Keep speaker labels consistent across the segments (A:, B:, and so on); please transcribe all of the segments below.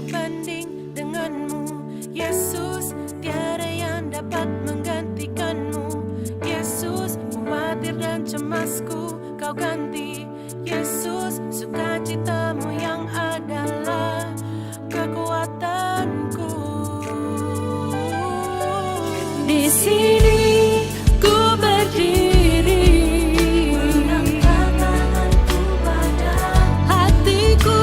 A: sebanding denganmu. Yesus, tiada yang dapat menggantikanmu. Yesus, khawatir dan cemasku kau ganti. Yesus, sukacitamu yang adalah kekuatanku. Di sini ku berdiri, mengangkat tanganku pada hatiku,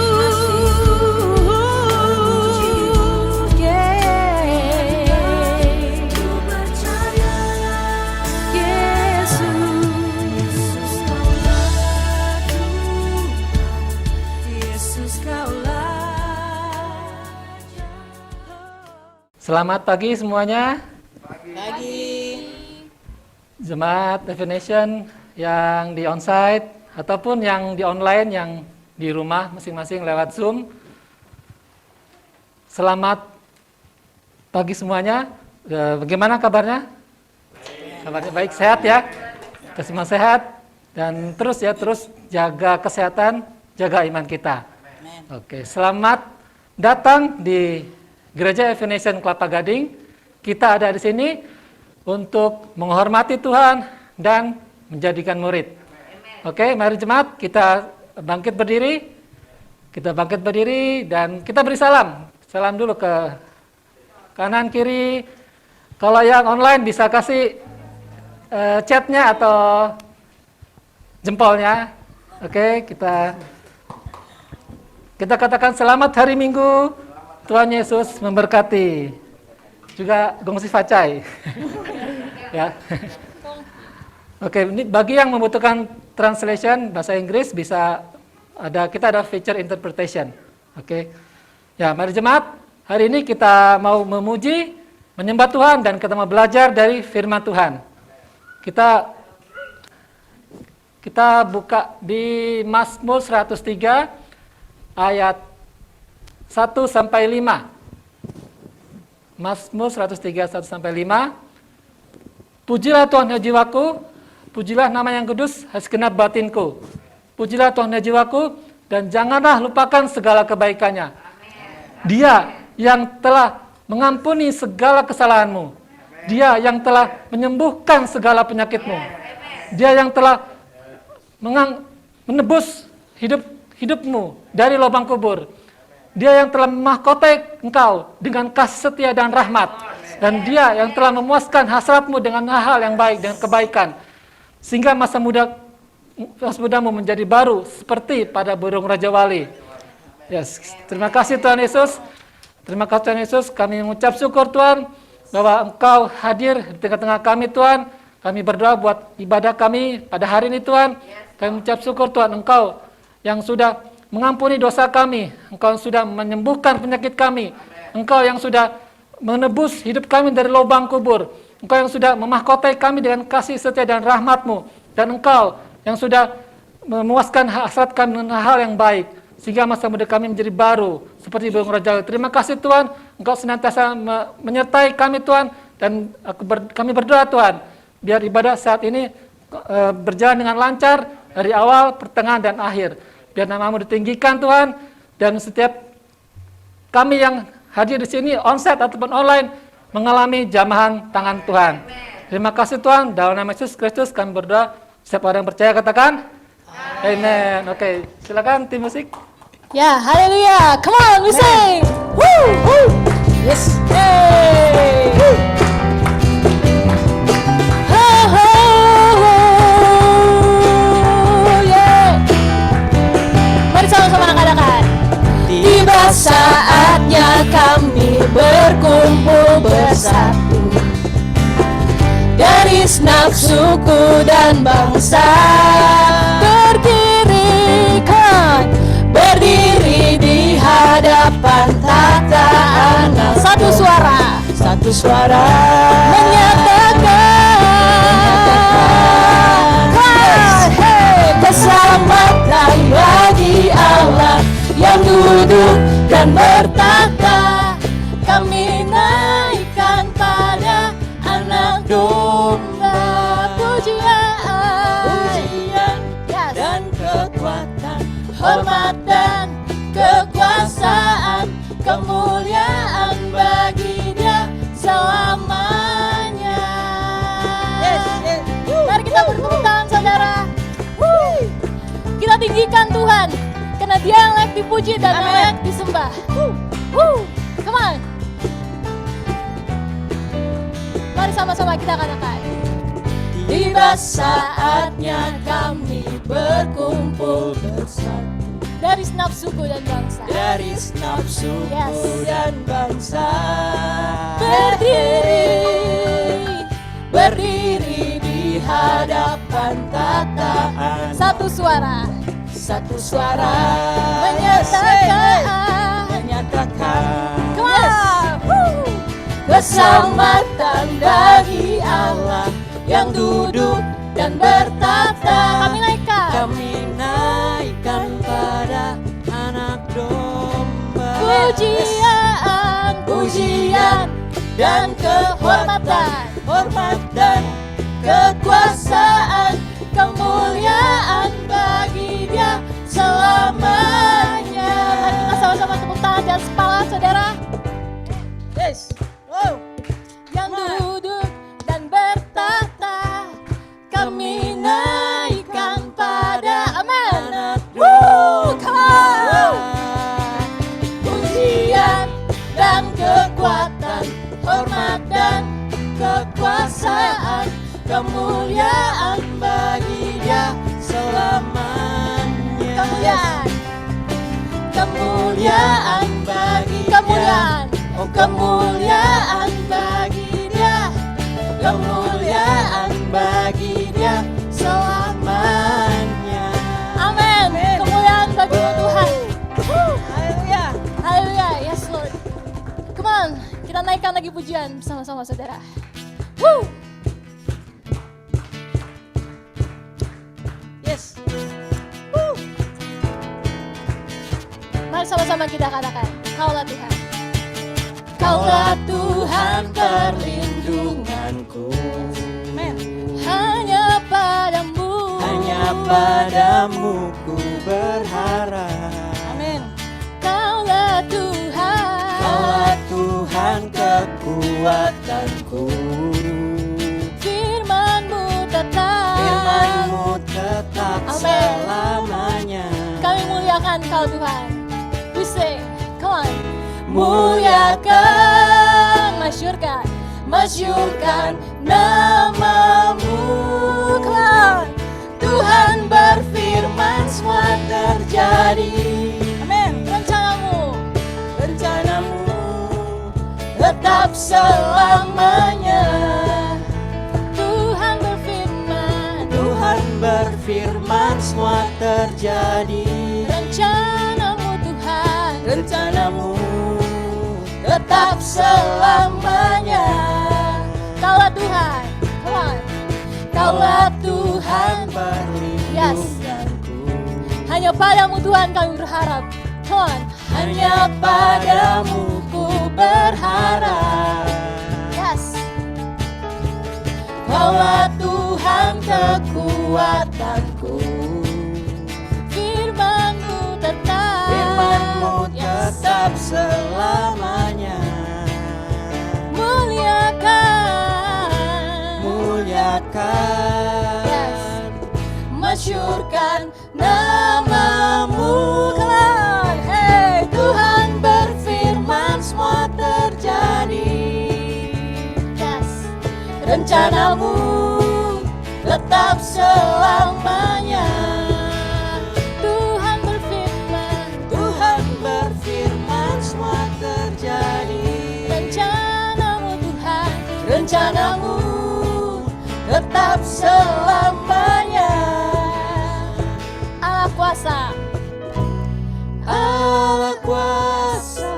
A: ku percaya Yesus kaulah Tuhan, Yesus kaulah.
B: Selamat pagi semuanya.
C: Pagi.
B: Jemaat Definition yang di onsite ataupun yang di online, yang di rumah masing-masing lewat Zoom. Selamat pagi semuanya. Bagaimana kabarnya? Kabarnya baik, sehat ya? Kita semua sehat dan terus jaga kesehatan, jaga iman kita. Oke, selamat datang di Gereja Definition Kelapa Gading. Kita ada di sini untuk menghormati Tuhan dan menjadikan murid. Oke, mari jemaat kita bangkit berdiri. Kita bangkit berdiri dan kita beri salam. Salam dulu ke kanan kiri. Kalau yang online bisa kasih chatnya atau jempolnya. Oke, kita katakan selamat hari Minggu. Tuhan Yesus memberkati. Juga gongsi facai. Ya. Oke, ini bagi yang membutuhkan translation bahasa Inggris bisa kita ada feature interpretation. Oke. Ya, mari jemaat, hari ini kita mau memuji, menyembah Tuhan dan kita mau belajar dari firman Tuhan. Kita buka di Mazmur 103 ayat 1 sampai 5. Mazmur 103 1 sampai 5. Pujilah Tuhan hai jiwaku, pujilah nama yang kudus hai segenap batinku. Pujilah Tuhan hai jiwaku dan janganlah lupakan segala kebaikannya. Dia yang telah mengampuni segala kesalahanmu. Dia yang telah menyembuhkan segala penyakitmu. Dia yang telah menebus hidupmu dari lubang kubur. Dia yang telah memahkotai engkau dengan kasih setia dan rahmat. Dan dia yang telah memuaskan hasratmu dengan hal-hal yang baik, dengan kebaikan. Sehingga masa mudamu menjadi baru seperti pada burung Raja Wali. Yes. Terima kasih Tuhan Yesus. Terima kasih Tuhan Yesus. Kami mengucap syukur Tuhan bahwa Engkau hadir di tengah-tengah kami Tuhan. Kami berdoa buat ibadah kami pada hari ini Tuhan. Kami mengucap syukur Tuhan Engkau yang sudah mengampuni dosa kami, Engkau yang sudah menyembuhkan penyakit kami, Engkau yang sudah menebus hidup kami dari lubang kubur, Engkau yang sudah memahkotai kami dengan kasih setia dan rahmat-Mu, dan Engkau yang sudah memuaskan hasrat kami dengan hal yang baik, sehingga masa muda kami menjadi baru, seperti burung Raja. Terima kasih Tuhan, Engkau senantiasa menyertai kami Tuhan, dan kami berdoa Tuhan, biar ibadah saat ini berjalan dengan lancar, dari awal, pertengahan, dan akhir. Biar nama-Mu ditinggikan Tuhan, dan setiap kami yang hadir di sini onsite ataupun online mengalami jamahan tangan Tuhan. Terima kasih Tuhan, dalam nama Yesus Kristus kami berdoa. Setiap orang yang percaya katakan Amen. Oke, silakan tim musik.
C: Ya, haleluya. Come on, we sing. Woo, woo. Yes. Hey. Woo. Sama-sama katakan. Tiba saatnya kami berkumpul bersatu dari segenap suku dan bangsa, berdiri di hadapan tata Allah. Satu suara menyatakan keselamatan bagi Allah yang duduk dan bertata. Kami naikkan pada anak domba pujian dan kekuatan, hormat dan kekuasaan, kemuliaan Karena Dia yang layak dipuji dan yang layak disembah. Come on. Mari sama-sama kita katakan. Tiba saatnya kami berkumpul bersatu. Dari segenap suku dan bangsa.
D: Dari segenap suku
C: Yes.
D: dan bangsa.
C: Berdiri
D: di hadapan tataan.
C: satu suara.
D: Satu suara
C: Menyatakan. Come on. Keselamatan bagi Allah yang duduk dan bertata. Kami naikkan.
D: Kami naikkan pada anak domba.
C: Pujian dan kehormatan.
D: Hormat dan
C: Kekuasaan, kemuliaan bagi Dia selamanya. Mari kita sama-sama tepuk tangan dan kepala saudara.
D: yes. Wow.
C: Yang duduk dan bertata, kami naikkan pada amin. Come on. Pujian dan kekuatan, hormat dan kekuasaan, kemuliaan bagi Dia
D: Selamanya.
C: kemuliaan bagi kemuliaan. Oh, kemuliaan bagi Dia, kemuliaan bagi Dia selamanya. Amin. Kemuliaan bagi Tuhan.
D: Haleluya.
C: Haleluya. Yes Lord. Come on, kita naikkan lagi pujian bersama-sama saudara. Woo.
D: Yes.
C: Mari sama-sama kita katakan, Kaulah Tuhan. Kaulah Tuhan perlindunganku.
D: Amen.
C: Hanya padamu.
D: Hanya padamu ku berharap.
C: Amin. Kaulah Tuhan.
D: Kaulah Tuhan kekuatanku.
C: Firman-Mu tetap.
D: Firman-Mu tetap
C: Amin.
D: selamanya.
C: Kami muliakan Kau Tuhan. We sing, come on. Muliakan, masyurkan nama-Mu. Come on. Tuhan berfirman semua terjadi. Amin.
D: Rencanamu
C: Tetap selamanya. Tuhan berfirman.
D: Tuhan berfirman semua terjadi.
C: Rencana-Mu Tuhan.
D: Rencanamu
C: Tetap selamanya. Kaulah Tuhan. Come on. Kaulah Tuhan. Yes.
D: perlindunganku.
C: Hanya padamu Tuhan kami berharap. Come on. Hanya padamu ku berharap. Yes. Kaulah Tuhan kekuatanku. Firman-Mu tetap.
D: Firman-Mu
C: Yes.
D: tetap selamanya. Muliakan.
C: Yes. Masyurkan nama-Mu. Come on. Hey, Tuhan berfirman semua terjadi. Yes. Rencana-Mu tetap selamanya. Tuhan berfirman.
D: Tuhan berfirman semua terjadi.
C: Rencana-Mu Tuhan. Rencana-Mu tetap selamanya. Allah kuasa.
D: Allah kuasa.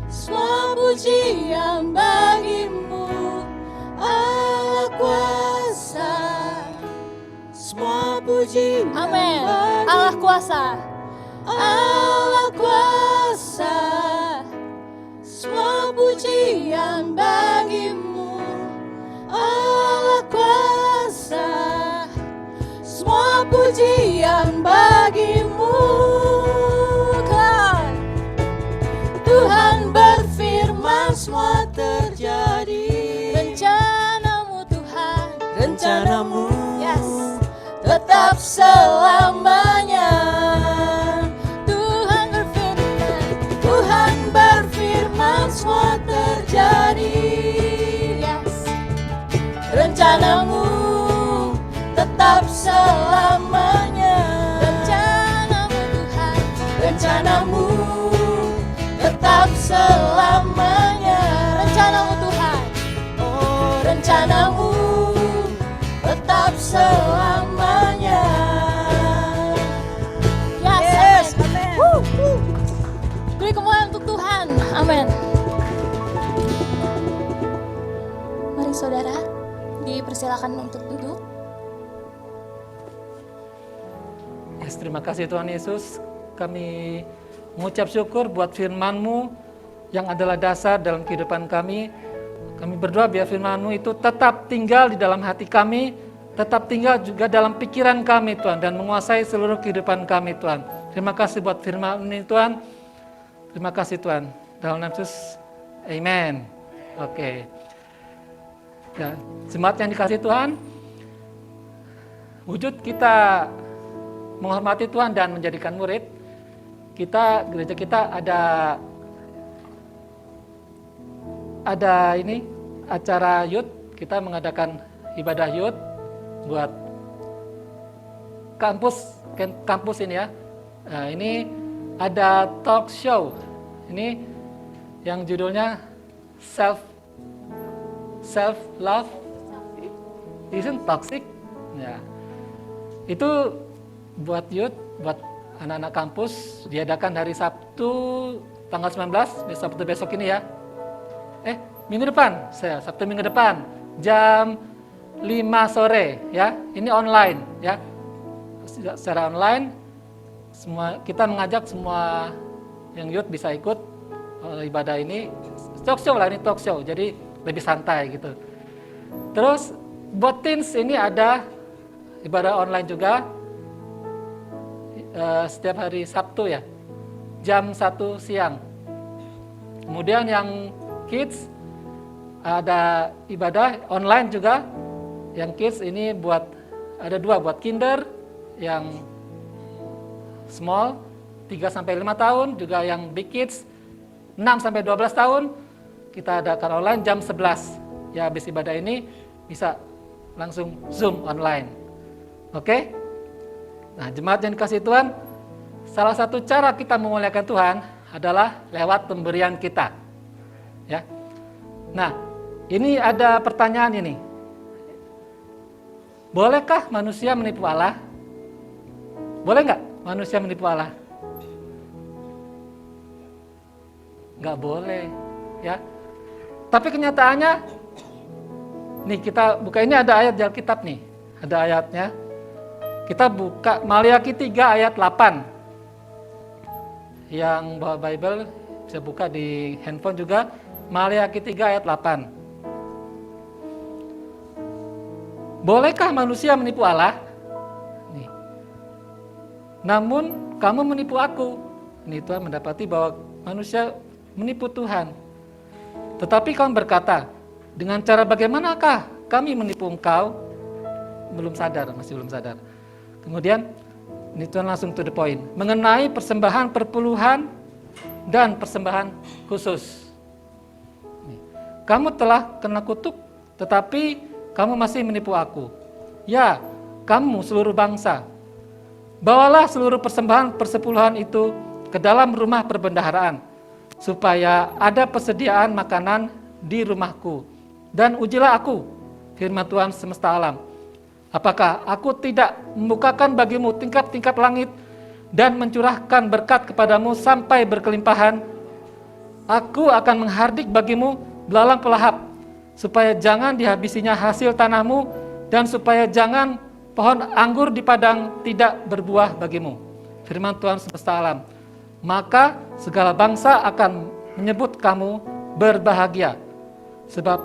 C: Semua pujian bagi-Mu. Allah kuasa.
D: Semua puji.
C: Amin. Allah kuasa. Allah kuasa. Semua pujian bagi-Mu. Allah kuasa. Semua pujian bagi-Mu. Kan Tuhan berfirman semua
D: terjadi.
C: rencana-Mu Tuhan.
D: Rencanamu
C: Yes. Tetap selamanya.
D: rencanamu tetap selamanya.
C: Rencanamu Tuhan.
D: Oh, rencanamu tetap selamanya.
C: Yes,
D: Yes, amen.
C: Beri kemuliaan untuk Tuhan. Amin. Mari saudara, dipersilakan untuk duduk.
B: Yes, terima kasih Tuhan Yesus. Kami mengucap syukur buat firman-Mu yang adalah dasar dalam kehidupan kami. Kami berdoa biar firman-Mu itu tetap tinggal di dalam hati kami, tetap tinggal juga dalam pikiran kami Tuhan, dan menguasai seluruh kehidupan kami Tuhan. Terima kasih buat firman ini Tuhan. Terima kasih Tuhan. Dalam nama Yesus, amen. Oke. Ya, jemaat yang dikasihi Tuhan, wujud kita menghormati Tuhan dan menjadikan murid, gereja kita ada ini acara youth. Kita mengadakan ibadah youth buat kampus ini ya. Nah, ini ada talk show. Ini yang judulnya self love isn't toxic. Ya. Itu buat youth, buat anak-anak kampus, diadakan hari Sabtu tanggal 19, Sabtu besok ini ya. Minggu depan, Sabtu minggu depan, jam 5 sore ya. Ini online ya. Secara online, kita mengajak semua yang youth bisa ikut ibadah ini. Talk show lah, ini talk show, jadi lebih santai gitu. Terus buat teens ini ada ibadah online juga. Setiap hari Sabtu ya, jam 1 siang. Kemudian yang kids ada ibadah online juga. Yang kids ini ada 2, buat kinder yang small 3-5 tahun, juga yang big kids 6-12 tahun. Kita adakan online jam 11. Ya, habis ibadah ini bisa langsung Zoom online. Oke? Nah, jemaat yang dikasihi Tuhan, salah satu cara kita memuliakan Tuhan adalah lewat pemberian kita. Ya. Nah, ini ada pertanyaan ini. Bolehkah manusia menipu Allah? Boleh nggak manusia menipu Allah? Nggak boleh, ya. Tapi kenyataannya, nih kita buka, ini ada ayat di Alkitab nih, ada ayatnya. Kita buka Maliaki 3 ayat 8. Yang bawa Bible bisa buka di handphone juga. Maliaki 3 ayat 8. Bolehkah manusia menipu Allah? Nih. Namun kamu menipu aku. Ini Tuhan mendapati bahwa manusia menipu Tuhan. Tetapi kamu berkata, dengan cara bagaimanakah kami menipu engkau? Masih belum sadar. Kemudian, ini Tuhan langsung to the point. Mengenai persembahan perpuluhan dan persembahan khusus. Kamu telah kena kutuk, tetapi kamu masih menipu aku. Ya, kamu seluruh bangsa. Bawalah seluruh persembahan persepuluhan itu ke dalam rumah perbendaharaan, supaya ada persediaan makanan di rumahku. Dan ujilah aku, firman Tuhan semesta alam. Apakah aku tidak membukakan bagimu tingkap-tingkap langit dan mencurahkan berkat kepadamu sampai berkelimpahan? Aku akan menghardik bagimu belalang pelahap, supaya jangan dihabisinya hasil tanahmu, dan supaya jangan pohon anggur di padang tidak berbuah bagimu. Firman Tuhan semesta alam. Maka segala bangsa akan menyebut kamu berbahagia, sebab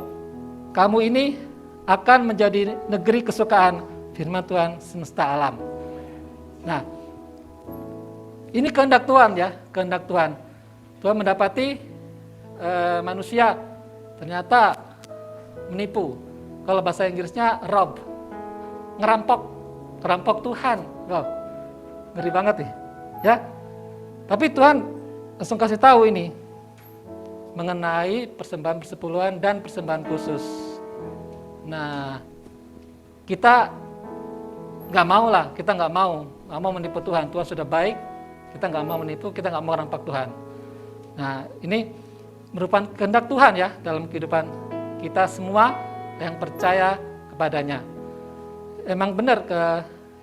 B: kamu ini akan menjadi negeri kesukaan firman Tuhan semesta alam. Nah, ini kehendak Tuhan ya, kehendak Tuhan. Tuhan mendapati manusia ternyata menipu. Kalau bahasa Inggrisnya rob, ngerampok Tuhan. Wow, ngeri banget nih, ya. Tapi Tuhan langsung kasih tahu ini mengenai persembahan persepuluhan dan persembahan khusus. Nah, kita nggak mau menipu Tuhan. Tuhan sudah baik, Kita nggak mau menipu, kita nggak mau merampak Tuhan. Nah, ini merupakan kehendak Tuhan ya dalam kehidupan kita semua yang percaya kepadanya. Emang benar,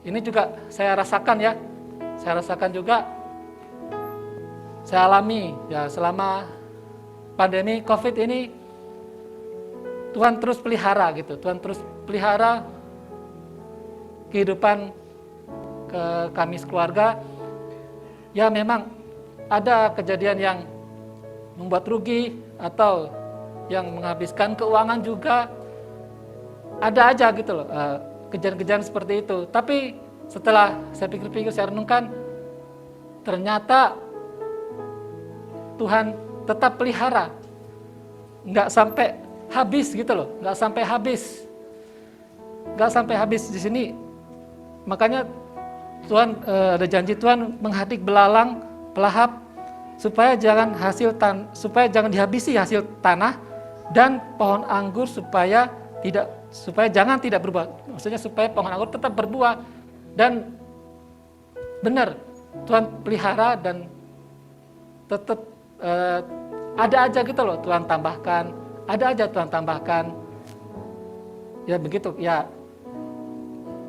B: ini juga saya rasakan ya. Saya rasakan juga, saya alami ya selama pandemi COVID ini. Tuhan terus pelihara gitu, Tuhan terus pelihara kehidupan kami sekeluarga. Ya memang ada kejadian yang membuat rugi atau yang menghabiskan keuangan juga, ada aja gitu loh, kejadian-kejadian seperti itu. Tapi setelah saya pikir-pikir, saya renungkan, ternyata Tuhan tetap pelihara, nggak sampai habis gitu loh, nggak sampai habis di sini. Makanya Tuhan ada janji Tuhan menghadik belalang, pelahap, supaya jangan dihabisi hasil tanah, dan pohon anggur supaya jangan tidak berbuah. Maksudnya supaya pohon anggur tetap berbuah. Dan benar Tuhan pelihara dan tetap ada aja gitu loh Tuhan tambahkan. Ada aja Tuhan tambahkan. Ya begitu, ya.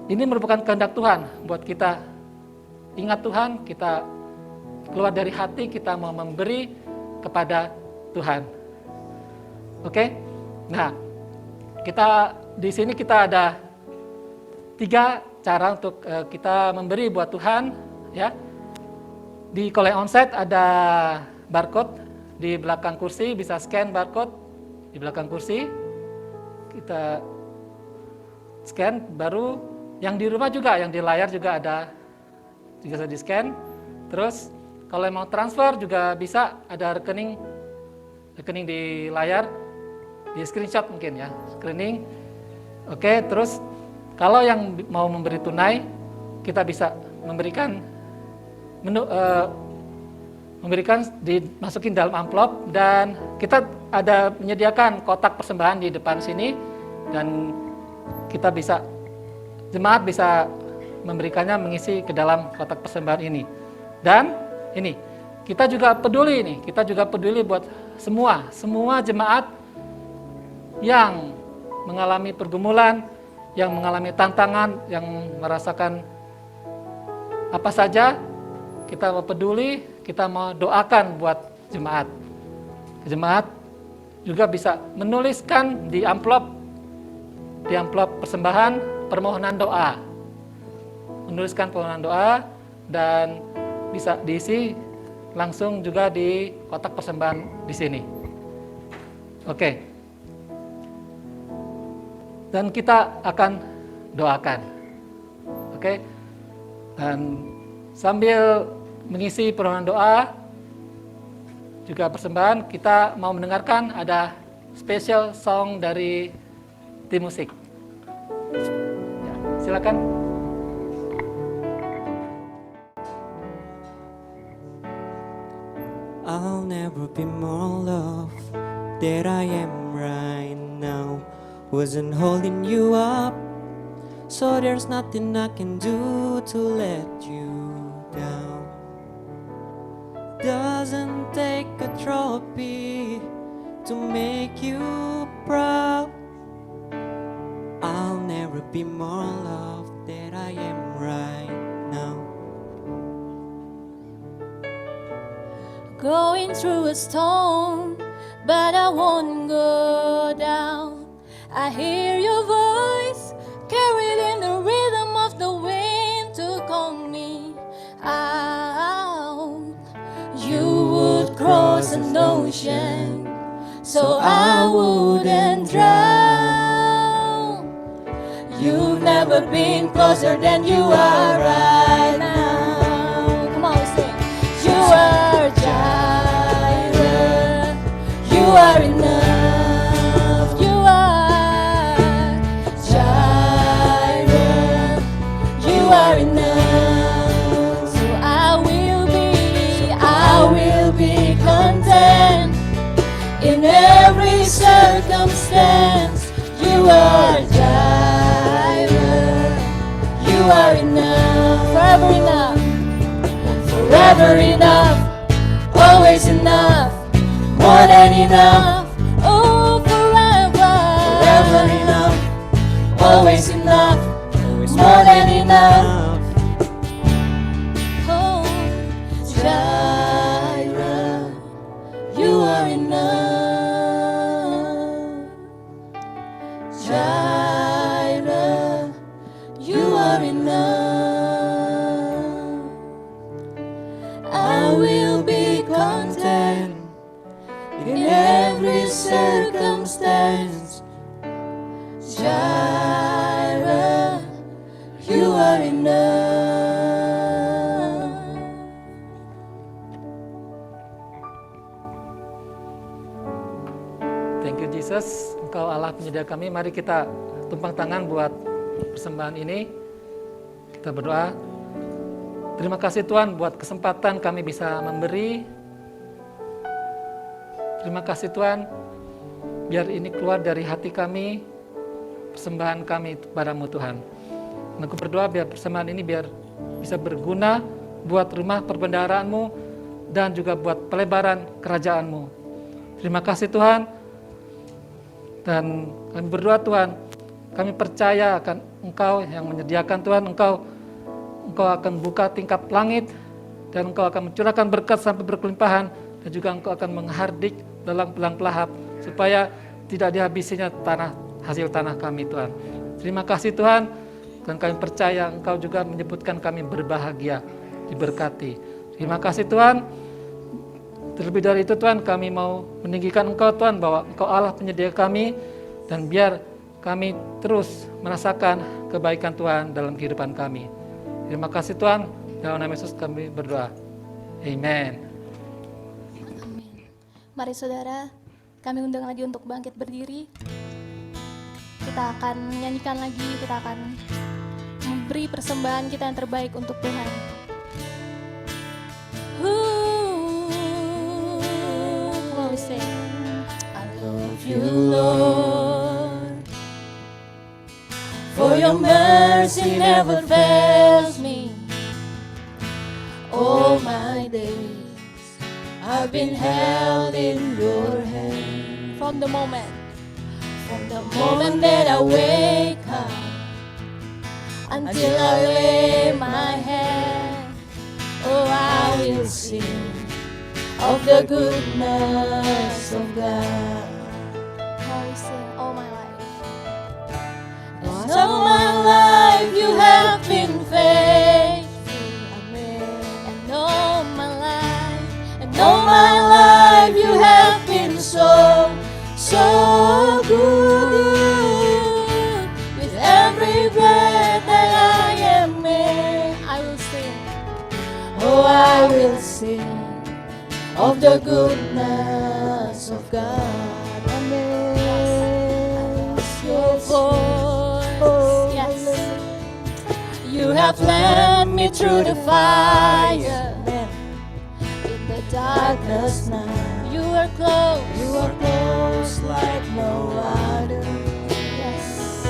B: Ini merupakan kehendak Tuhan buat kita. Ingat Tuhan, kita keluar dari hati, kita mau memberi kepada Tuhan. Oke? Nah, di sini kita ada 3 cara untuk kita memberi buat Tuhan, ya. Di Kolej Onsite ada barcode di belakang kursi, bisa scan barcode di belakang kursi, kita scan. Baru yang di rumah juga, yang di layar juga ada, juga bisa di scan. Terus kalau mau transfer juga bisa, ada rekening di layar, di screenshot mungkin ya, screening. Oke, terus kalau yang mau memberi tunai, kita bisa memberikan dimasukin dalam amplop, dan kita ada menyediakan kotak persembahan di depan sini, dan kita bisa, jemaat bisa memberikannya, mengisi ke dalam kotak persembahan ini. Dan ini kita juga peduli buat semua jemaat yang mengalami pergumulan, yang mengalami tantangan, yang merasakan apa saja. Kita mau peduli, kita mau doakan buat jemaat. Jemaat juga bisa menuliskan di amplop persembahan permohonan doa. Menuliskan permohonan doa dan bisa diisi langsung juga di kotak persembahan di sini. Oke. Dan kita akan doakan. Oke. Dan sambil mengisi permohonan doa, juga persembahan, kita mau mendengarkan ada special song dari tim musik. Ya, silakan.
E: I'll never be more loved than I am right now. Wasn't holding you up, so there's nothing I can do to let you down. Doesn't take a trophy to make you proud. I'll never be more loved than I am right now.
D: Going through a storm, but I won't go down. I hear your voice carried in the rhythm of the wind to call me out. You would cross an ocean so I wouldn't drown. You've never been closer than you are right now. Come on, sing. You are Jireh. You are enough. You are Jireh. You are enough. So I will be content in every circumstance. You are Jireh. You are enough. Forever enough. Forever Forever enough, always enough, more than enough. Oh, forever. Forever enough, always enough, more than enough. Oh, Jireh, you are enough. Jireh, you are enough. I will be content in every circumstance. Jireh, you are enough.
B: Thank you Jesus, Engkau Allah penyedia kami. Mari kita tumpang tangan buat persembahan ini. Kita berdoa. Terima kasih Tuhan buat kesempatan kami bisa memberi. Terima kasih Tuhan, biar ini keluar dari hati kami, persembahan kami padamu Tuhan. Dan aku berdoa biar persembahan ini biar bisa berguna buat rumah perbendaharaan-Mu dan juga buat pelebaran kerajaan-Mu. Terima kasih Tuhan. Dan kami berdoa Tuhan, kami percaya akan Engkau yang menyediakan Tuhan, Engkau akan buka tingkap langit dan Engkau akan mencurahkan berkat sampai berkelimpahan dan juga Engkau akan menghardik dalam pelang-pelahap supaya tidak dihabisinya hasil tanah kami Tuhan. Terima kasih Tuhan, dan kami percaya Engkau juga menyebutkan kami berbahagia, diberkati. Terima kasih Tuhan. Terlebih dari itu Tuhan, kami mau meninggikan Engkau Tuhan, bahwa Engkau Allah penyedia kami, dan biar kami terus merasakan kebaikan Tuhan dalam kehidupan kami. Terima kasih Tuhan, dalam nama Yesus kami berdoa. Amen.
D: Amin. Mari saudara, kami undang lagi untuk bangkit berdiri. Kita akan menyanyikan lagi, kita akan memberi persembahan kita yang terbaik untuk Tuhan. Come on, we sing. I love you, Lord, for your mercy never fails me. All my days I've been held in your hand. From the moment that I wake up until I lay my head, oh, I will sing of the goodness of God. I will sing all my life. And all my life you have been faithful. Amen. And all my life you have been so good. With every breath that I am in, I will sing. Oh, I will sing of the goodness of God. Amen. Your voice, yes. You have led me through the fire, in the darkness now. You are close like no other. Yes.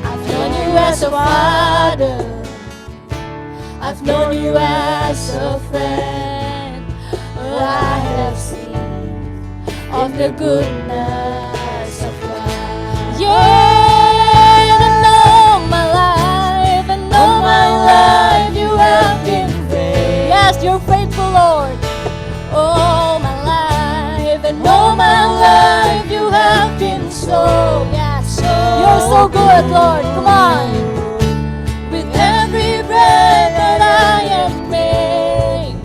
D: I've known you as a father, I've known you as a friend. Oh, I have seen of the goodness of God. Yeah, and all my life you have been faithful. Yes, you're faithful, Lord. All my life and all my life you have been so, yes, you're so good, Lord. Come on. With every breath that I am made,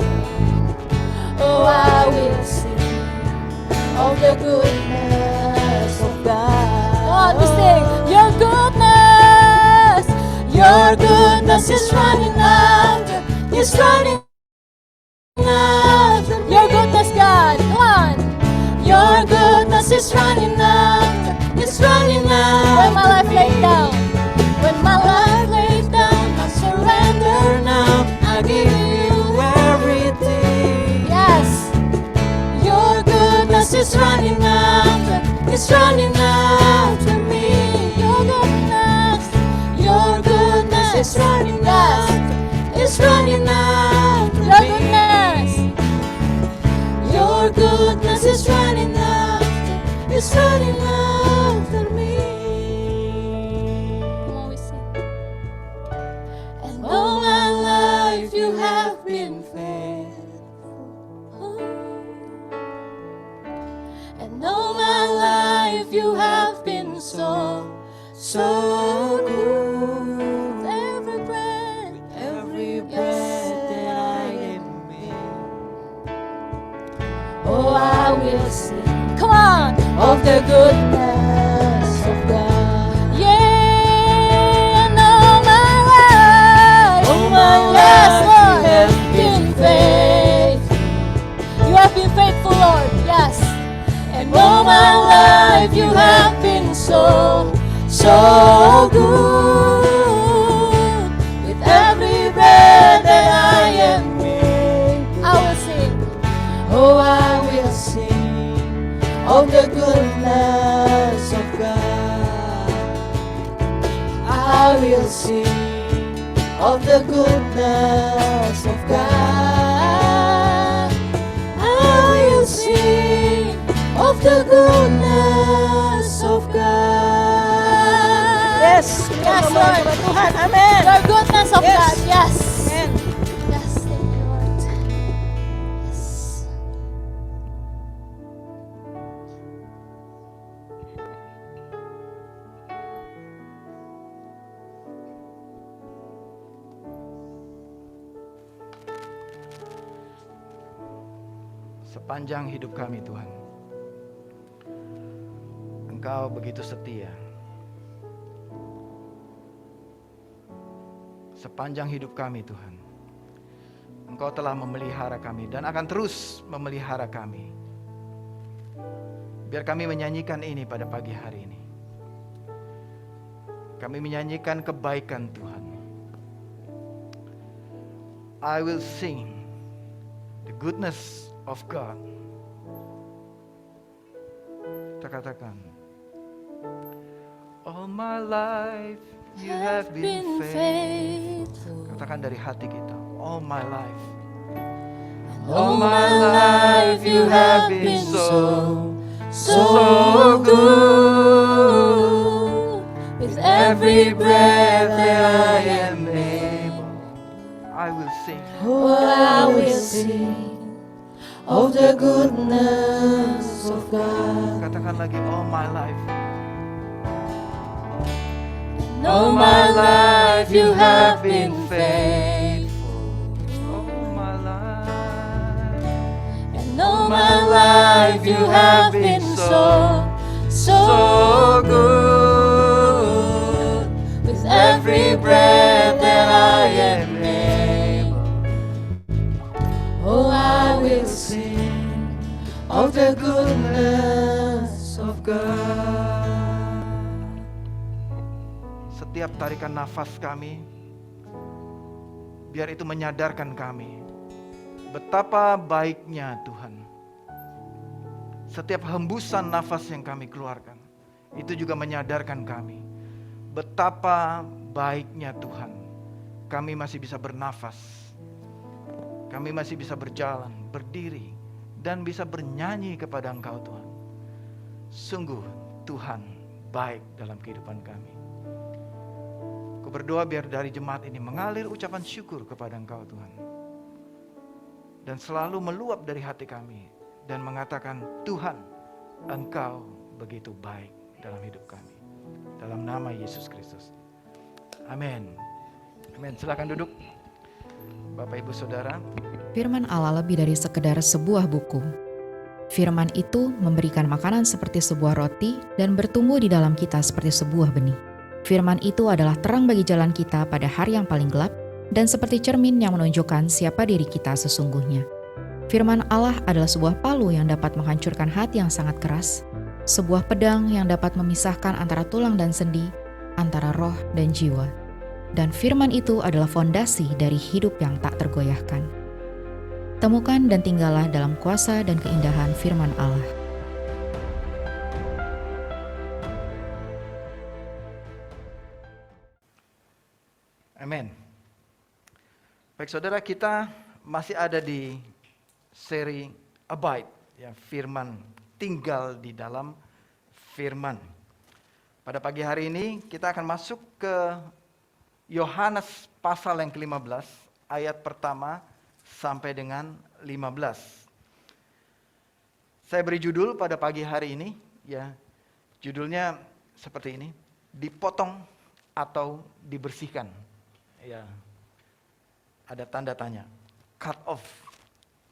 D: oh, I will sing of the goodness of God. God, we sing your goodness. Your goodness is running after, is running after. Your goodness, God, come on. Your goodness is running after, it's running after. When my life laid down, I surrender now. I give you everything. Yes, your goodness is running after, it's running after me. Your goodness is running after, it's running after me. Your goodness. Your goodness is running after me. Come on, we sing. And all my life you have been faithful. And all my life you have been so good. Every breath that I am in. Oh, I will sing. Come on, of the goodness of God. Yeah, and all my life, yes, Lord, you have been faithful. You have been faithful, Lord. Yes. And all my life you have been so good. With every breath that I am in, I will sing. Oh, I will sing of the goodness of God. I will sing of the goodness of God. I will sing of the goodness of God.
C: Yes,
D: Yes, Lord.
C: Tuhan, amin.
D: The goodness of
C: Yes.
D: God. Yes.
C: Amen.
D: Yes, thank you, Lord. Yes.
F: Sepanjang hidup kami Tuhan, Engkau begitu setia. Sepanjang hidup kami Tuhan, Engkau telah memelihara kami dan akan terus memelihara kami. Biar kami menyanyikan ini pada pagi hari ini. Kami menyanyikan kebaikan Tuhan. I will sing the goodness of God. Kita katakan, all my life you have been faithful. Katakan dari hati kita, all my life. All my life you have been so good.
D: With
F: Every breath that I am able, I will sing.
D: oh, I will sing of the goodness of God.
F: Katakan lagi, all my life.
D: And all my life you have been faithful.
F: All my life.
D: And all my life you have been so good. With every breath that I am able, oh, I will sing of the goodness of God.
F: Setiap tarikan nafas kami, biar itu menyadarkan kami betapa baiknya Tuhan. Setiap hembusan nafas yang kami keluarkan, itu juga menyadarkan kami betapa baiknya Tuhan. Kami masih bisa bernafas, kami masih bisa berjalan, berdiri, dan bisa bernyanyi kepada Engkau Tuhan. Sungguh Tuhan baik dalam kehidupan kami. Ku berdoa biar dari jemaat ini mengalir ucapan syukur kepada Engkau Tuhan, dan selalu meluap dari hati kami dan mengatakan, Tuhan, Engkau begitu baik dalam hidup kami. Dalam nama Yesus Kristus. Amin. Amin. Silakan duduk. Bapak Ibu Saudara.
G: Firman Allah lebih dari sekedar sebuah buku. Firman itu memberikan makanan seperti sebuah roti dan bertumbuh di dalam kita seperti sebuah benih. Firman itu adalah terang bagi jalan kita pada hari yang paling gelap dan seperti cermin yang menunjukkan siapa diri kita sesungguhnya. Firman Allah adalah sebuah palu yang dapat menghancurkan hati yang sangat keras, sebuah pedang yang dapat memisahkan antara tulang dan sendi, antara roh dan jiwa. Dan firman itu adalah fondasi dari hidup yang tak tergoyahkan. Temukan dan tinggallah dalam kuasa dan keindahan firman Allah.
F: Amin. Baik saudara, kita masih ada di seri Abide, Ya, firman, tinggal di dalam firman. Pada pagi hari ini kita akan masuk ke Yohanes pasal yang ke-15, ayat pertama sampai dengan 15. Saya beri judul pada pagi hari ini, ya. Judulnya seperti ini, dipotong atau dibersihkan. Ya. Ada tanda tanya. Cut off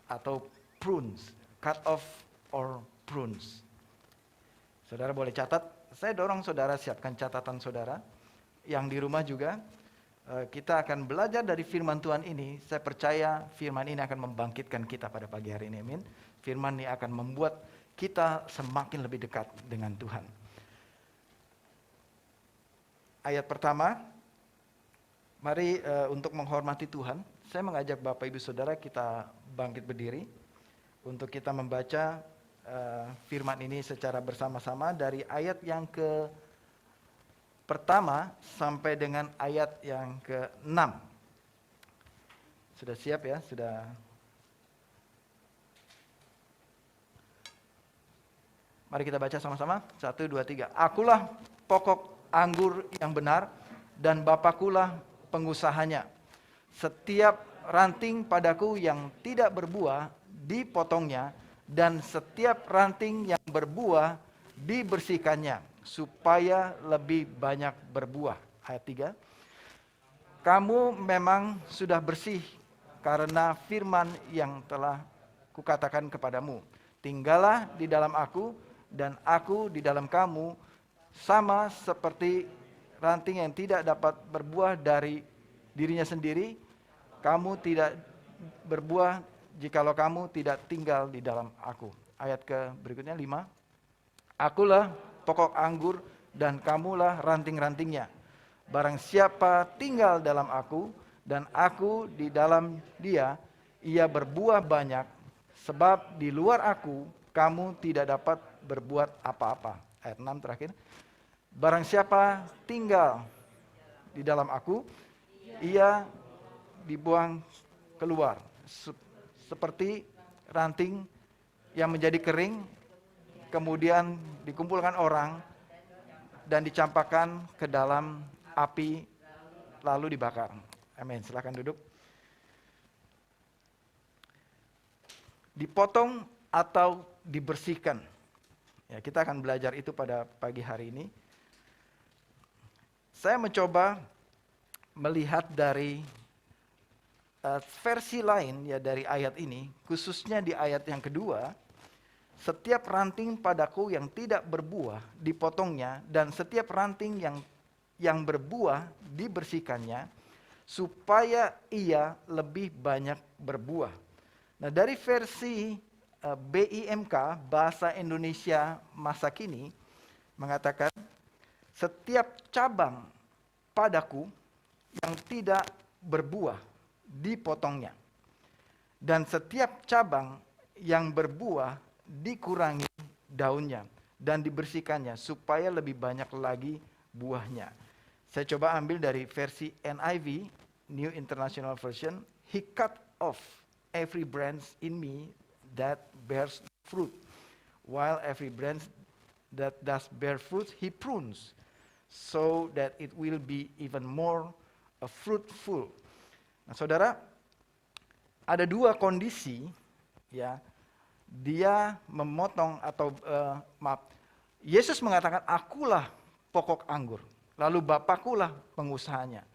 F: atau prunes. Cut off or prunes. Saudara boleh catat. Saya dorong saudara siapkan catatan saudara. Yang di rumah juga. Kita akan belajar dari firman Tuhan ini. Saya percaya firman ini akan membangkitkan kita pada pagi hari ini. Amin. Firman ini akan membuat kita semakin lebih dekat dengan Tuhan. Ayat pertama. Mari untuk menghormati Tuhan. Saya mengajak Bapak Ibu Saudara kita bangkit berdiri. Untuk kita membaca firman ini secara bersama-sama dari ayat yang pertama sampai dengan ayat yang ke-6. Sudah siap ya? Sudah. Mari kita baca sama-sama. 1, 2, 3. Akulah pokok anggur yang benar dan Bapakulah pengusahanya. Setiap ranting padaku yang tidak berbuah dipotongnya, dan setiap ranting yang berbuah dibersihkannya, supaya lebih banyak berbuah. Ayat 3. Kamu memang sudah bersih karena firman yang telah kukatakan kepadamu. Tinggallah di dalam aku, dan aku di dalam kamu, sama seperti ranting yang tidak dapat berbuah dari dirinya sendiri. Kamu tidak berbuah jikalau kamu tidak tinggal di dalam aku. Ayat berikutnya 5. Akulah pokok anggur dan kamulah ranting-rantingnya. Barang siapa tinggal dalam aku dan aku di dalam dia, ia berbuah banyak. Sebab di luar aku kamu tidak dapat berbuat apa-apa. Ayat 6 terakhir. Barang siapa tinggal di dalam aku, ia dibuang keluar. Seperti ranting yang menjadi kering, kemudian dikumpulkan orang dan dicampakkan ke dalam api, lalu dibakar. Amin. Silakan duduk. Dipotong atau dibersihkan. Ya, kita akan belajar itu pada pagi hari ini. Saya mencoba melihat dari versi lain ya dari ayat ini, khususnya di ayat yang kedua. Setiap ranting padaku yang tidak berbuah dipotongnya, dan setiap ranting yang berbuah dibersihkannya, supaya ia lebih banyak berbuah. Nah, dari versi BIMK, Bahasa Indonesia Masa Kini, mengatakan, setiap cabang padaku yang tidak berbuah dipotongnya, dan setiap cabang yang berbuah dikurangi daunnya dan dibersihkannya supaya lebih banyak lagi buahnya. Saya coba ambil dari versi NIV, New International Version. He cut off every branch in me that bears fruit, while every branch that does bear fruit he prunes, so that it will be even more fruitful. Nah, saudara, ada dua kondisi, ya. Dia memotong atau Yesus mengatakan, akulah pokok anggur, lalu Bapakulah pengusahanya.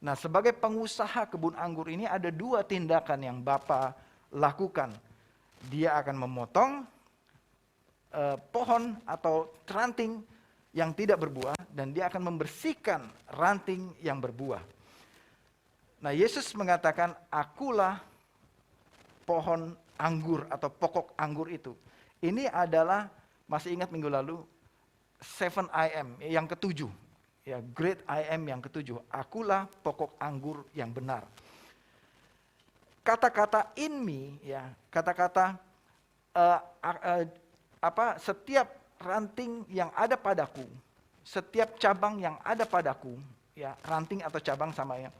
F: Nah, sebagai pengusaha kebun anggur ini ada dua tindakan yang Bapa lakukan. Dia akan memotong pohon atau ranting yang tidak berbuah, dan dia akan membersihkan ranting yang berbuah. Nah, Yesus mengatakan, akulah pohon anggur atau pokok anggur itu. Ini adalah, masih ingat minggu lalu, 7 I am, yang ketujuh. Ya, great I am yang ketujuh. Akulah pokok anggur yang benar. Kata-kata in me, ya, kata-kata setiap ranting yang ada padaku, setiap cabang yang ada padaku, ya, ranting atau cabang sama ya.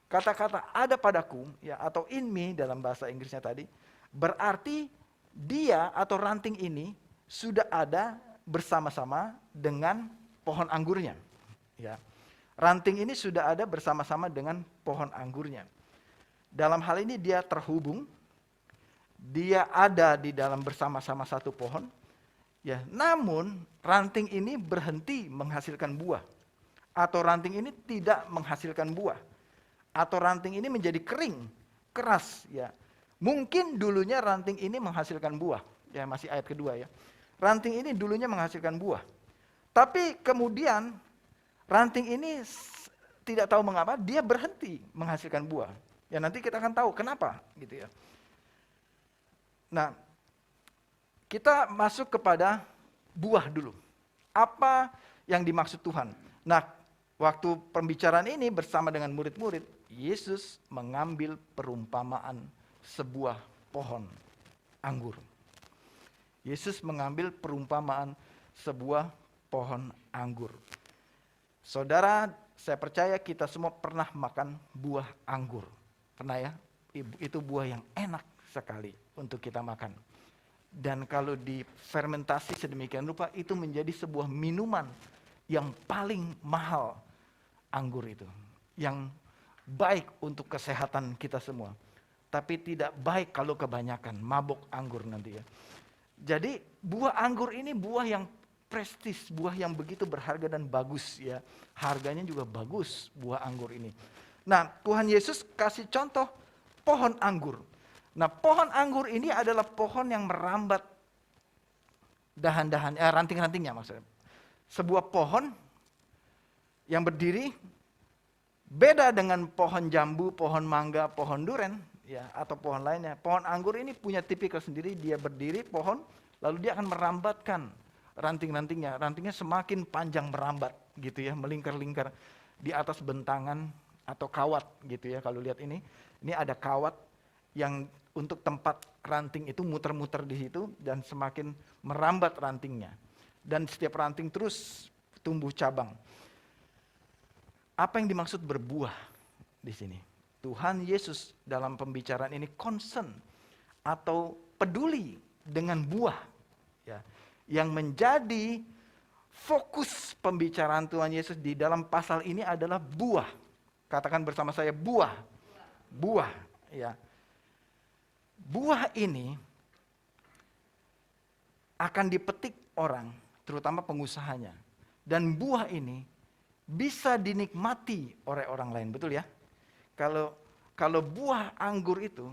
F: Kata-kata ada padaku, ya, atau in me dalam bahasa Inggrisnya tadi, berarti dia atau ranting ini sudah ada bersama-sama dengan pohon anggurnya. Ya. Ranting ini sudah ada bersama-sama dengan pohon anggurnya. Dalam hal ini dia terhubung, dia ada di dalam bersama-sama satu pohon. Ya, namun ranting ini berhenti menghasilkan buah. Atau ranting ini tidak menghasilkan buah. Atau ranting ini menjadi kering, keras. Ya. Mungkin dulunya ranting ini menghasilkan buah. Ya, masih ayat kedua ya. Ranting ini dulunya menghasilkan buah. Tapi kemudian ranting ini tidak tahu mengapa dia berhenti menghasilkan buah. Ya nanti kita akan tahu kenapa gitu ya. Nah, kita masuk kepada buah dulu. Apa yang dimaksud Tuhan? Nah, waktu pembicaraan ini bersama dengan murid-murid, Yesus mengambil perumpamaan sebuah pohon anggur. Yesus mengambil perumpamaan sebuah pohon anggur. Saudara, saya percaya kita semua pernah makan buah anggur. Pernah ya? Itu buah yang enak sekali untuk kita makan. Dan kalau difermentasi sedemikian rupa, itu menjadi sebuah minuman yang paling mahal, anggur itu. Yang baik untuk kesehatan kita semua. Tapi tidak baik kalau kebanyakan, mabuk anggur nanti ya. Jadi buah anggur ini buah yang prestis, buah yang begitu berharga dan bagus ya. Harganya juga bagus buah anggur ini. Nah, Tuhan Yesus kasih contoh pohon anggur. Nah, pohon anggur ini adalah pohon yang merambat dahan-dahan, ranting-rantingnya maksudnya. Sebuah pohon yang berdiri beda dengan pohon jambu, pohon mangga, pohon duren ya, atau pohon lainnya. Pohon anggur ini punya tipikal sendiri, dia berdiri pohon, lalu dia akan merambatkan ranting-rantingnya. Rantingnya semakin panjang merambat gitu ya, melingkar-lingkar di atas bentangan atau kawat gitu ya. Kalau lihat ini ada kawat yang untuk tempat ranting itu muter-muter di situ dan semakin merambat rantingnya. Dan setiap ranting terus tumbuh cabang. Apa yang dimaksud berbuah di sini? Tuhan Yesus dalam pembicaraan ini concern atau peduli dengan buah ya, yang menjadi fokus pembicaraan Tuhan Yesus di dalam pasal ini adalah buah. Katakan bersama saya buah. Buah ya. Buah ini akan dipetik orang, terutama pengusahanya. Dan buah ini bisa dinikmati oleh orang lain, betul ya? Kalau buah anggur itu,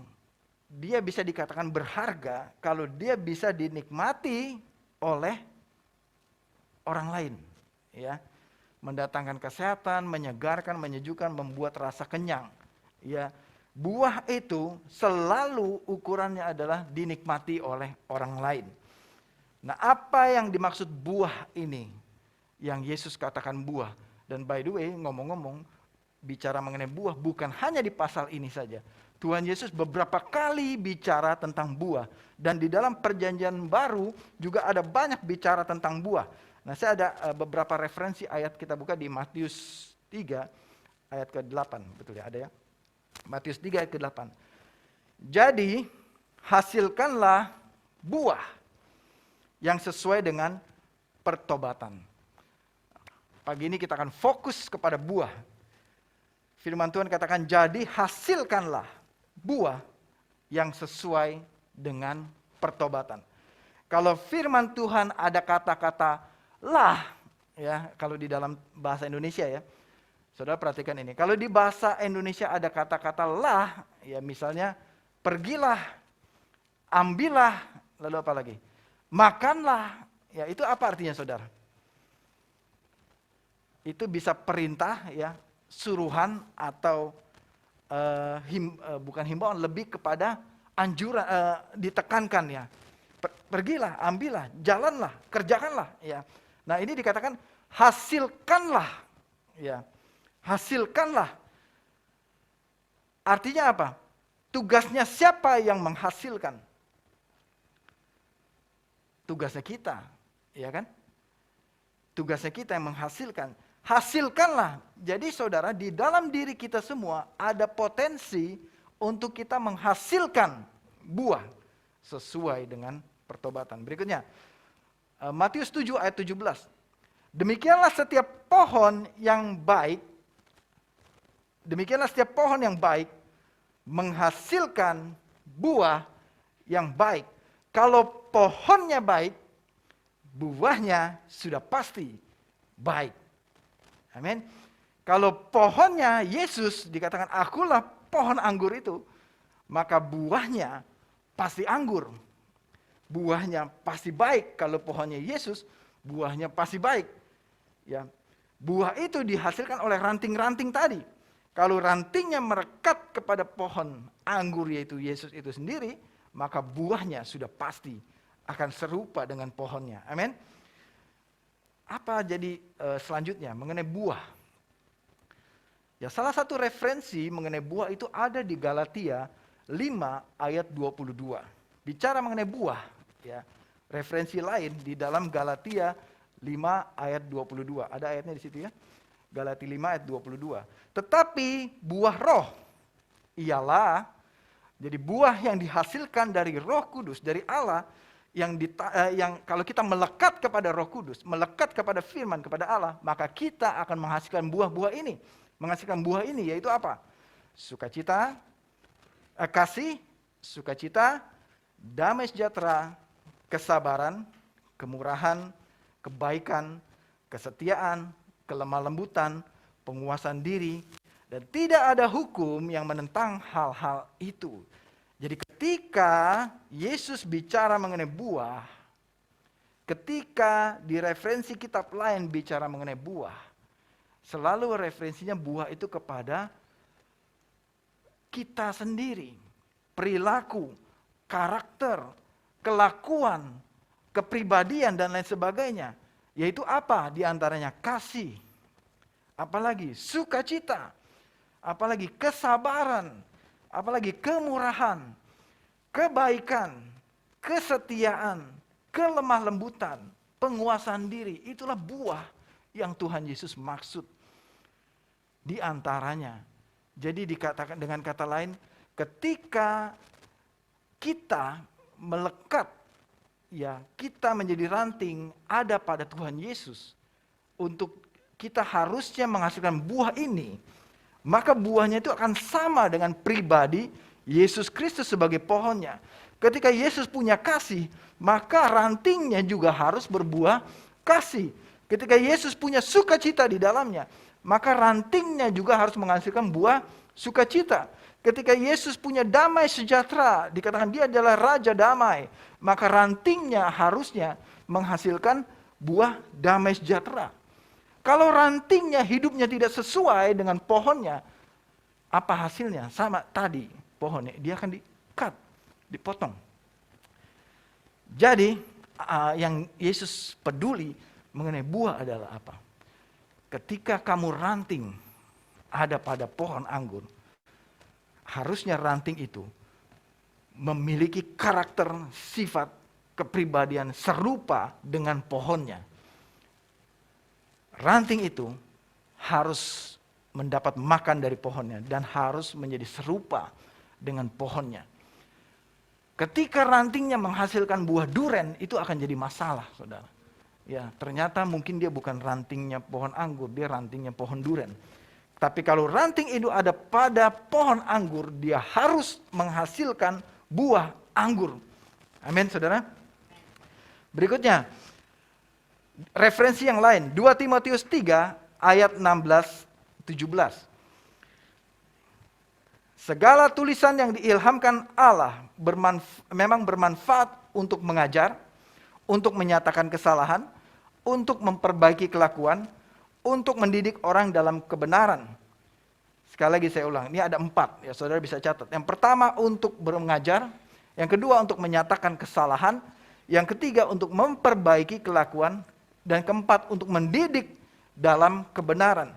F: dia bisa dikatakan berharga kalau dia bisa dinikmati oleh orang lain. Ya, mendatangkan kesehatan, menyegarkan, menyejukkan, membuat rasa kenyang. Ya, buah itu selalu ukurannya adalah dinikmati oleh orang lain. Nah, apa yang dimaksud buah ini? Yang Yesus katakan buah. Dan by the way, ngomong-ngomong, bicara mengenai buah bukan hanya di pasal ini saja. Tuhan Yesus beberapa kali bicara tentang buah. Dan di dalam perjanjian baru juga ada banyak bicara tentang buah. Nah, saya ada beberapa referensi ayat, kita buka di Matius 3 ayat ke-8. Betul ya, ada ya? Matius 3 ayat ke-8. Jadi, hasilkanlah buah yang sesuai dengan pertobatan. Pagi ini kita akan fokus kepada buah. Firman Tuhan katakan, jadi hasilkanlah buah yang sesuai dengan pertobatan. Kalau firman Tuhan ada kata-kata lah, ya, kalau di dalam bahasa Indonesia ya, saudara perhatikan ini. Kalau di bahasa Indonesia ada kata-kata lah, ya misalnya pergilah, ambillah, lalu apa lagi? Makanlah, ya itu apa artinya saudara? Itu bisa perintah ya, suruhan atau bukan himbauan, lebih kepada anjuran, ditekankan ya. Pergilah, ambillah, jalanlah, kerjakanlah ya. Nah, ini dikatakan hasilkanlah ya. Hasilkanlah. Artinya apa? Tugasnya siapa yang menghasilkan? Tugasnya kita, ya kan? Tugasnya kita yang menghasilkan. Hasilkanlah. Jadi saudara, di dalam diri kita semua ada potensi untuk kita menghasilkan buah. sesuai dengan pertobatan. Berikutnya, Matius 7 ayat 17. Demikianlah setiap pohon yang baik menghasilkan buah yang baik. Kalau pohonnya baik, buahnya sudah pasti baik. Amin. Kalau pohonnya Yesus, dikatakan akulah pohon anggur itu, maka buahnya pasti anggur. Buahnya pasti baik. Kalau pohonnya Yesus, buahnya pasti baik. Ya. Buah itu dihasilkan oleh ranting-ranting tadi. Kalau rantingnya merekat kepada pohon anggur yaitu Yesus itu sendiri, maka buahnya sudah pasti akan serupa dengan pohonnya. Amin. Apa jadi selanjutnya mengenai buah? Ya, salah satu referensi mengenai buah itu ada di Galatia 5 ayat 22. Bicara mengenai buah, ya. Referensi lain di dalam Galatia 5 ayat 22. Ada ayatnya di situ ya. Galatia 5 ayat 22. Tetapi buah roh ialah, jadi buah yang dihasilkan dari Roh Kudus, dari Allah, yang kalau kita melekat kepada Roh Kudus, melekat kepada firman, kepada Allah, maka kita akan menghasilkan buah-buah ini. Menghasilkan buah ini yaitu apa? Sukacita, kasih, sukacita, damai sejahtera, kesabaran, kemurahan, kebaikan, kesetiaan, kelemah lembutan, penguasaan diri, dan tidak ada hukum yang menentang hal-hal itu. Jadi ketika Yesus bicara mengenai buah, ketika di referensi kitab lain bicara mengenai buah, selalu referensinya buah itu kepada kita sendiri. Perilaku, karakter, kelakuan, kepribadian, dan lain sebagainya. Yaitu apa? Di antaranya kasih, apalagi sukacita, apalagi kesabaran, apalagi kemurahan, kebaikan, kesetiaan, kelemah lembutan, penguasaan diri. Itulah buah yang Tuhan Yesus maksud di antaranya. Jadi dikatakan dengan kata lain, ketika kita melekat, ya, kita menjadi ranting ada pada Tuhan Yesus, untuk kita harusnya menghasilkan buah ini, maka buahnya itu akan sama dengan pribadi Yesus Kristus sebagai pohonnya. Ketika Yesus punya kasih, maka rantingnya juga harus berbuah kasih. Ketika Yesus punya sukacita di dalamnya, maka rantingnya juga harus menghasilkan buah sukacita. Ketika Yesus punya damai sejahtera, dikatakan dia adalah Raja Damai, maka rantingnya harusnya menghasilkan buah damai sejahtera. Kalau rantingnya hidupnya tidak sesuai dengan pohonnya, apa hasilnya? Sama tadi pohonnya, dia akan di-cut, dipotong. Jadi yang Yesus peduli mengenai buah adalah apa? Ketika kamu ranting ada pada pohon anggur, harusnya ranting itu memiliki karakter, sifat, kepribadian serupa dengan pohonnya. Ranting itu harus mendapat makan dari pohonnya dan harus menjadi serupa dengan pohonnya. Ketika rantingnya menghasilkan buah duren, itu akan jadi masalah, saudara. Ya, ternyata mungkin dia bukan rantingnya pohon anggur, dia rantingnya pohon duren. Tapi kalau ranting itu ada pada pohon anggur, dia harus menghasilkan buah anggur. Amin, saudara. Berikutnya, referensi yang lain, 2 Timotius 3 ayat 16-17. Segala tulisan yang diilhamkan Allah memang bermanfaat untuk mengajar, untuk menyatakan kesalahan, untuk memperbaiki kelakuan, untuk mendidik orang dalam kebenaran. Sekali lagi saya ulang, ini ada 4, ya saudara bisa catat. Yang pertama untuk mengajar, yang kedua untuk menyatakan kesalahan, yang ketiga untuk memperbaiki kelakuan, dan keempat untuk mendidik dalam kebenaran.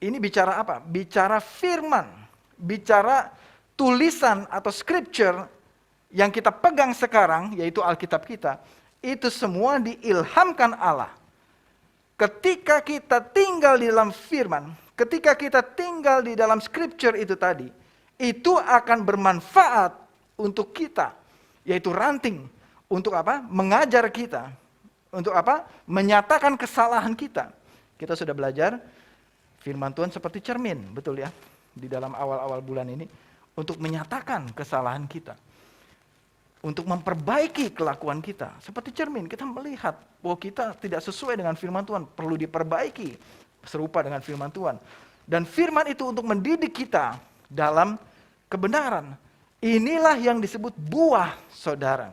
F: Ini bicara apa? Bicara firman, bicara tulisan atau scripture yang kita pegang sekarang, yaitu Alkitab kita, itu semua diilhamkan Allah. Ketika kita tinggal di dalam firman, ketika kita tinggal di dalam scripture itu tadi, itu akan bermanfaat untuk kita, yaitu ranting. Untuk apa? Mengajar kita. Untuk apa? Menyatakan kesalahan kita. Kita sudah belajar firman Tuhan seperti cermin, betul ya? Di dalam awal-awal bulan ini. Untuk menyatakan kesalahan kita. Untuk memperbaiki kelakuan kita. Seperti cermin, kita melihat bahwa kita tidak sesuai dengan firman Tuhan. Perlu diperbaiki, serupa dengan firman Tuhan. Dan firman itu untuk mendidik kita dalam kebenaran. Inilah yang disebut buah, saudara.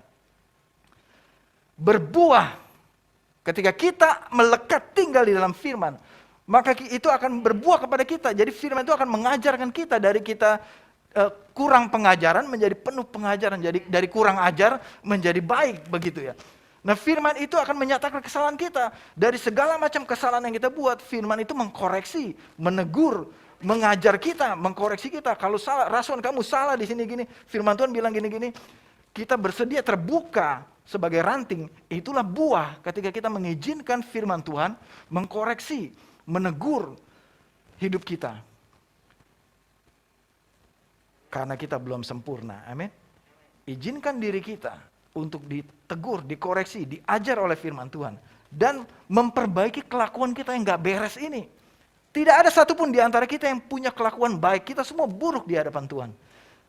F: Berbuah. Ketika kita melekat tinggal di dalam firman, maka itu akan berbuah kepada kita. Jadi firman itu akan mengajarkan kita dari kita kurang pengajaran menjadi penuh pengajaran. Jadi dari kurang ajar menjadi baik, begitu ya. Nah, firman itu akan menyatakan kesalahan kita. Dari segala macam kesalahan yang kita buat, firman itu mengkoreksi, menegur, mengajar kita, mengkoreksi kita. Kalau salah, Rasul kamu salah di sini gini, firman Tuhan bilang gini-gini. Kita bersedia terbuka sebagai ranting. Itulah buah ketika kita mengizinkan firman Tuhan mengkoreksi, menegur hidup kita. Karena kita belum sempurna, amin. Izinkan diri kita untuk ditegur, dikoreksi, diajar oleh firman Tuhan. Dan memperbaiki kelakuan kita yang gak beres ini. Tidak ada satupun di antara kita yang punya kelakuan baik. Kita semua buruk di hadapan Tuhan.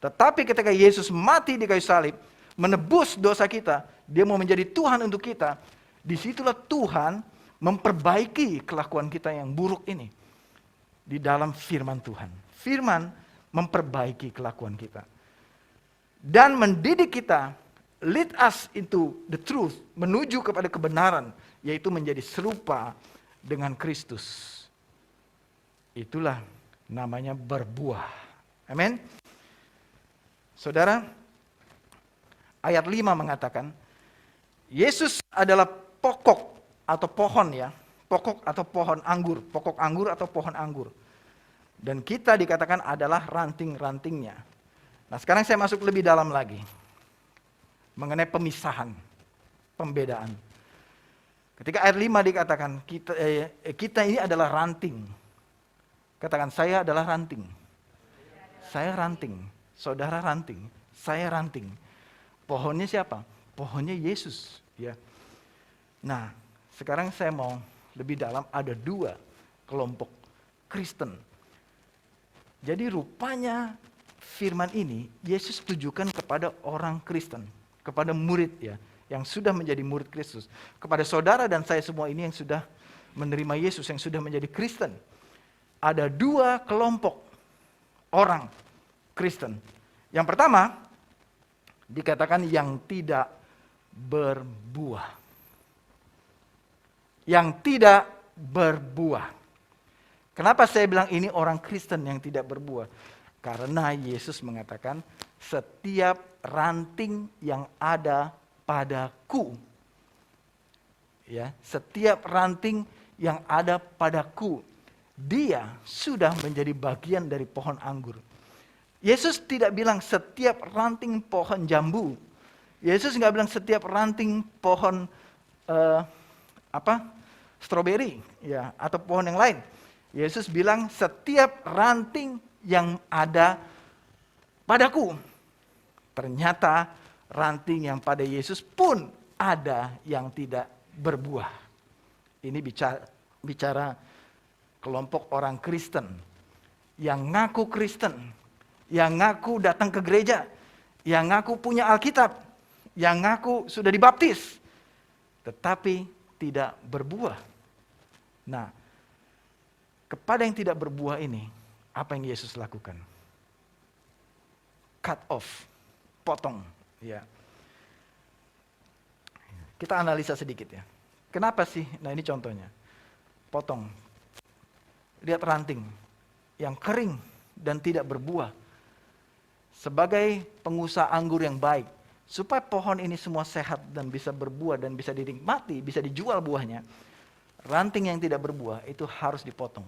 F: Tetapi ketika Yesus mati di kayu salib, menebus dosa kita, dia mau menjadi Tuhan untuk kita. Disitulah Tuhan memperbaiki kelakuan kita yang buruk ini. Di dalam firman Tuhan. Firman memperbaiki kelakuan kita. Dan mendidik kita, lead us into the truth, menuju kepada kebenaran, yaitu menjadi serupa dengan Kristus. Itulah namanya berbuah. Amin. Saudara, ayat 5 mengatakan, Yesus adalah pokok atau pohon ya, pokok atau pohon anggur, pokok anggur atau pohon anggur. Dan kita dikatakan adalah ranting-rantingnya. Nah, sekarang saya masuk lebih dalam lagi. Mengenai pemisahan, pembedaan. Ketika ayat 5 dikatakan, kita ini adalah ranting. Katakan, saya adalah ranting. Saya ranting. Saudara ranting. Saya ranting. Pohonnya siapa? Pohonnya Yesus. Ya. Nah, sekarang saya mau lebih dalam, ada dua kelompok Kristen. Jadi rupanya firman ini Yesus tujukan kepada orang Kristen, kepada murid ya, yang sudah menjadi murid Kristus, kepada saudara dan saya semua ini yang sudah menerima Yesus, yang sudah menjadi Kristen. Ada dua kelompok orang Kristen. Yang pertama dikatakan yang tidak berbuah. Yang tidak berbuah. Kenapa saya bilang ini orang Kristen yang tidak berbuah? Karena Yesus mengatakan setiap ranting yang ada padaku. Ya, setiap ranting yang ada padaku, dia sudah menjadi bagian dari pohon anggur. Yesus tidak bilang setiap ranting pohon jambu. Yesus nggak bilang setiap ranting pohon stroberi ya, atau pohon yang lain. Yesus bilang setiap ranting yang ada padaku. Ternyata ranting yang pada Yesus pun ada yang tidak berbuah. Ini bicara kelompok orang Kristen yang ngaku Kristen, yang ngaku datang ke gereja, yang ngaku punya Alkitab, yang ngaku sudah dibaptis, tetapi tidak berbuah. Nah, kepada yang tidak berbuah ini, apa yang Yesus lakukan? Cut off, potong. Ya. Kita analisa sedikit ya. Kenapa sih? Nah ini contohnya. Potong. Lihat ranting yang kering dan tidak berbuah. Sebagai pengusaha anggur yang baik, supaya pohon ini semua sehat dan bisa berbuah dan bisa dinikmati, bisa dijual buahnya, ranting yang tidak berbuah itu harus dipotong.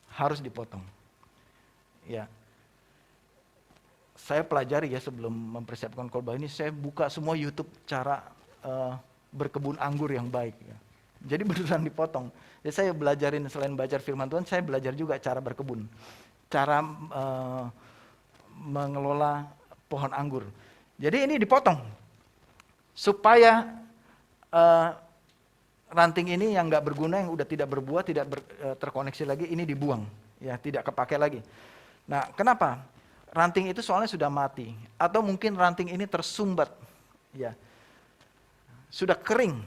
F: Harus dipotong. Ya. Saya pelajari ya sebelum mempersiapkan khotbah ini, saya buka semua YouTube cara berkebun anggur yang baik. Ya. Jadi beneran dipotong. Jadi saya belajarin selain belajar firman Tuhan, saya belajar juga cara berkebun. Cara mengelola pohon anggur. Jadi ini dipotong supaya ranting ini yang nggak berguna, yang udah tidak berbuah, tidak terkoneksi lagi, ini dibuang, ya tidak kepake lagi. Nah, kenapa? Ranting itu soalnya sudah mati, atau mungkin ranting ini tersumbat, ya sudah kering,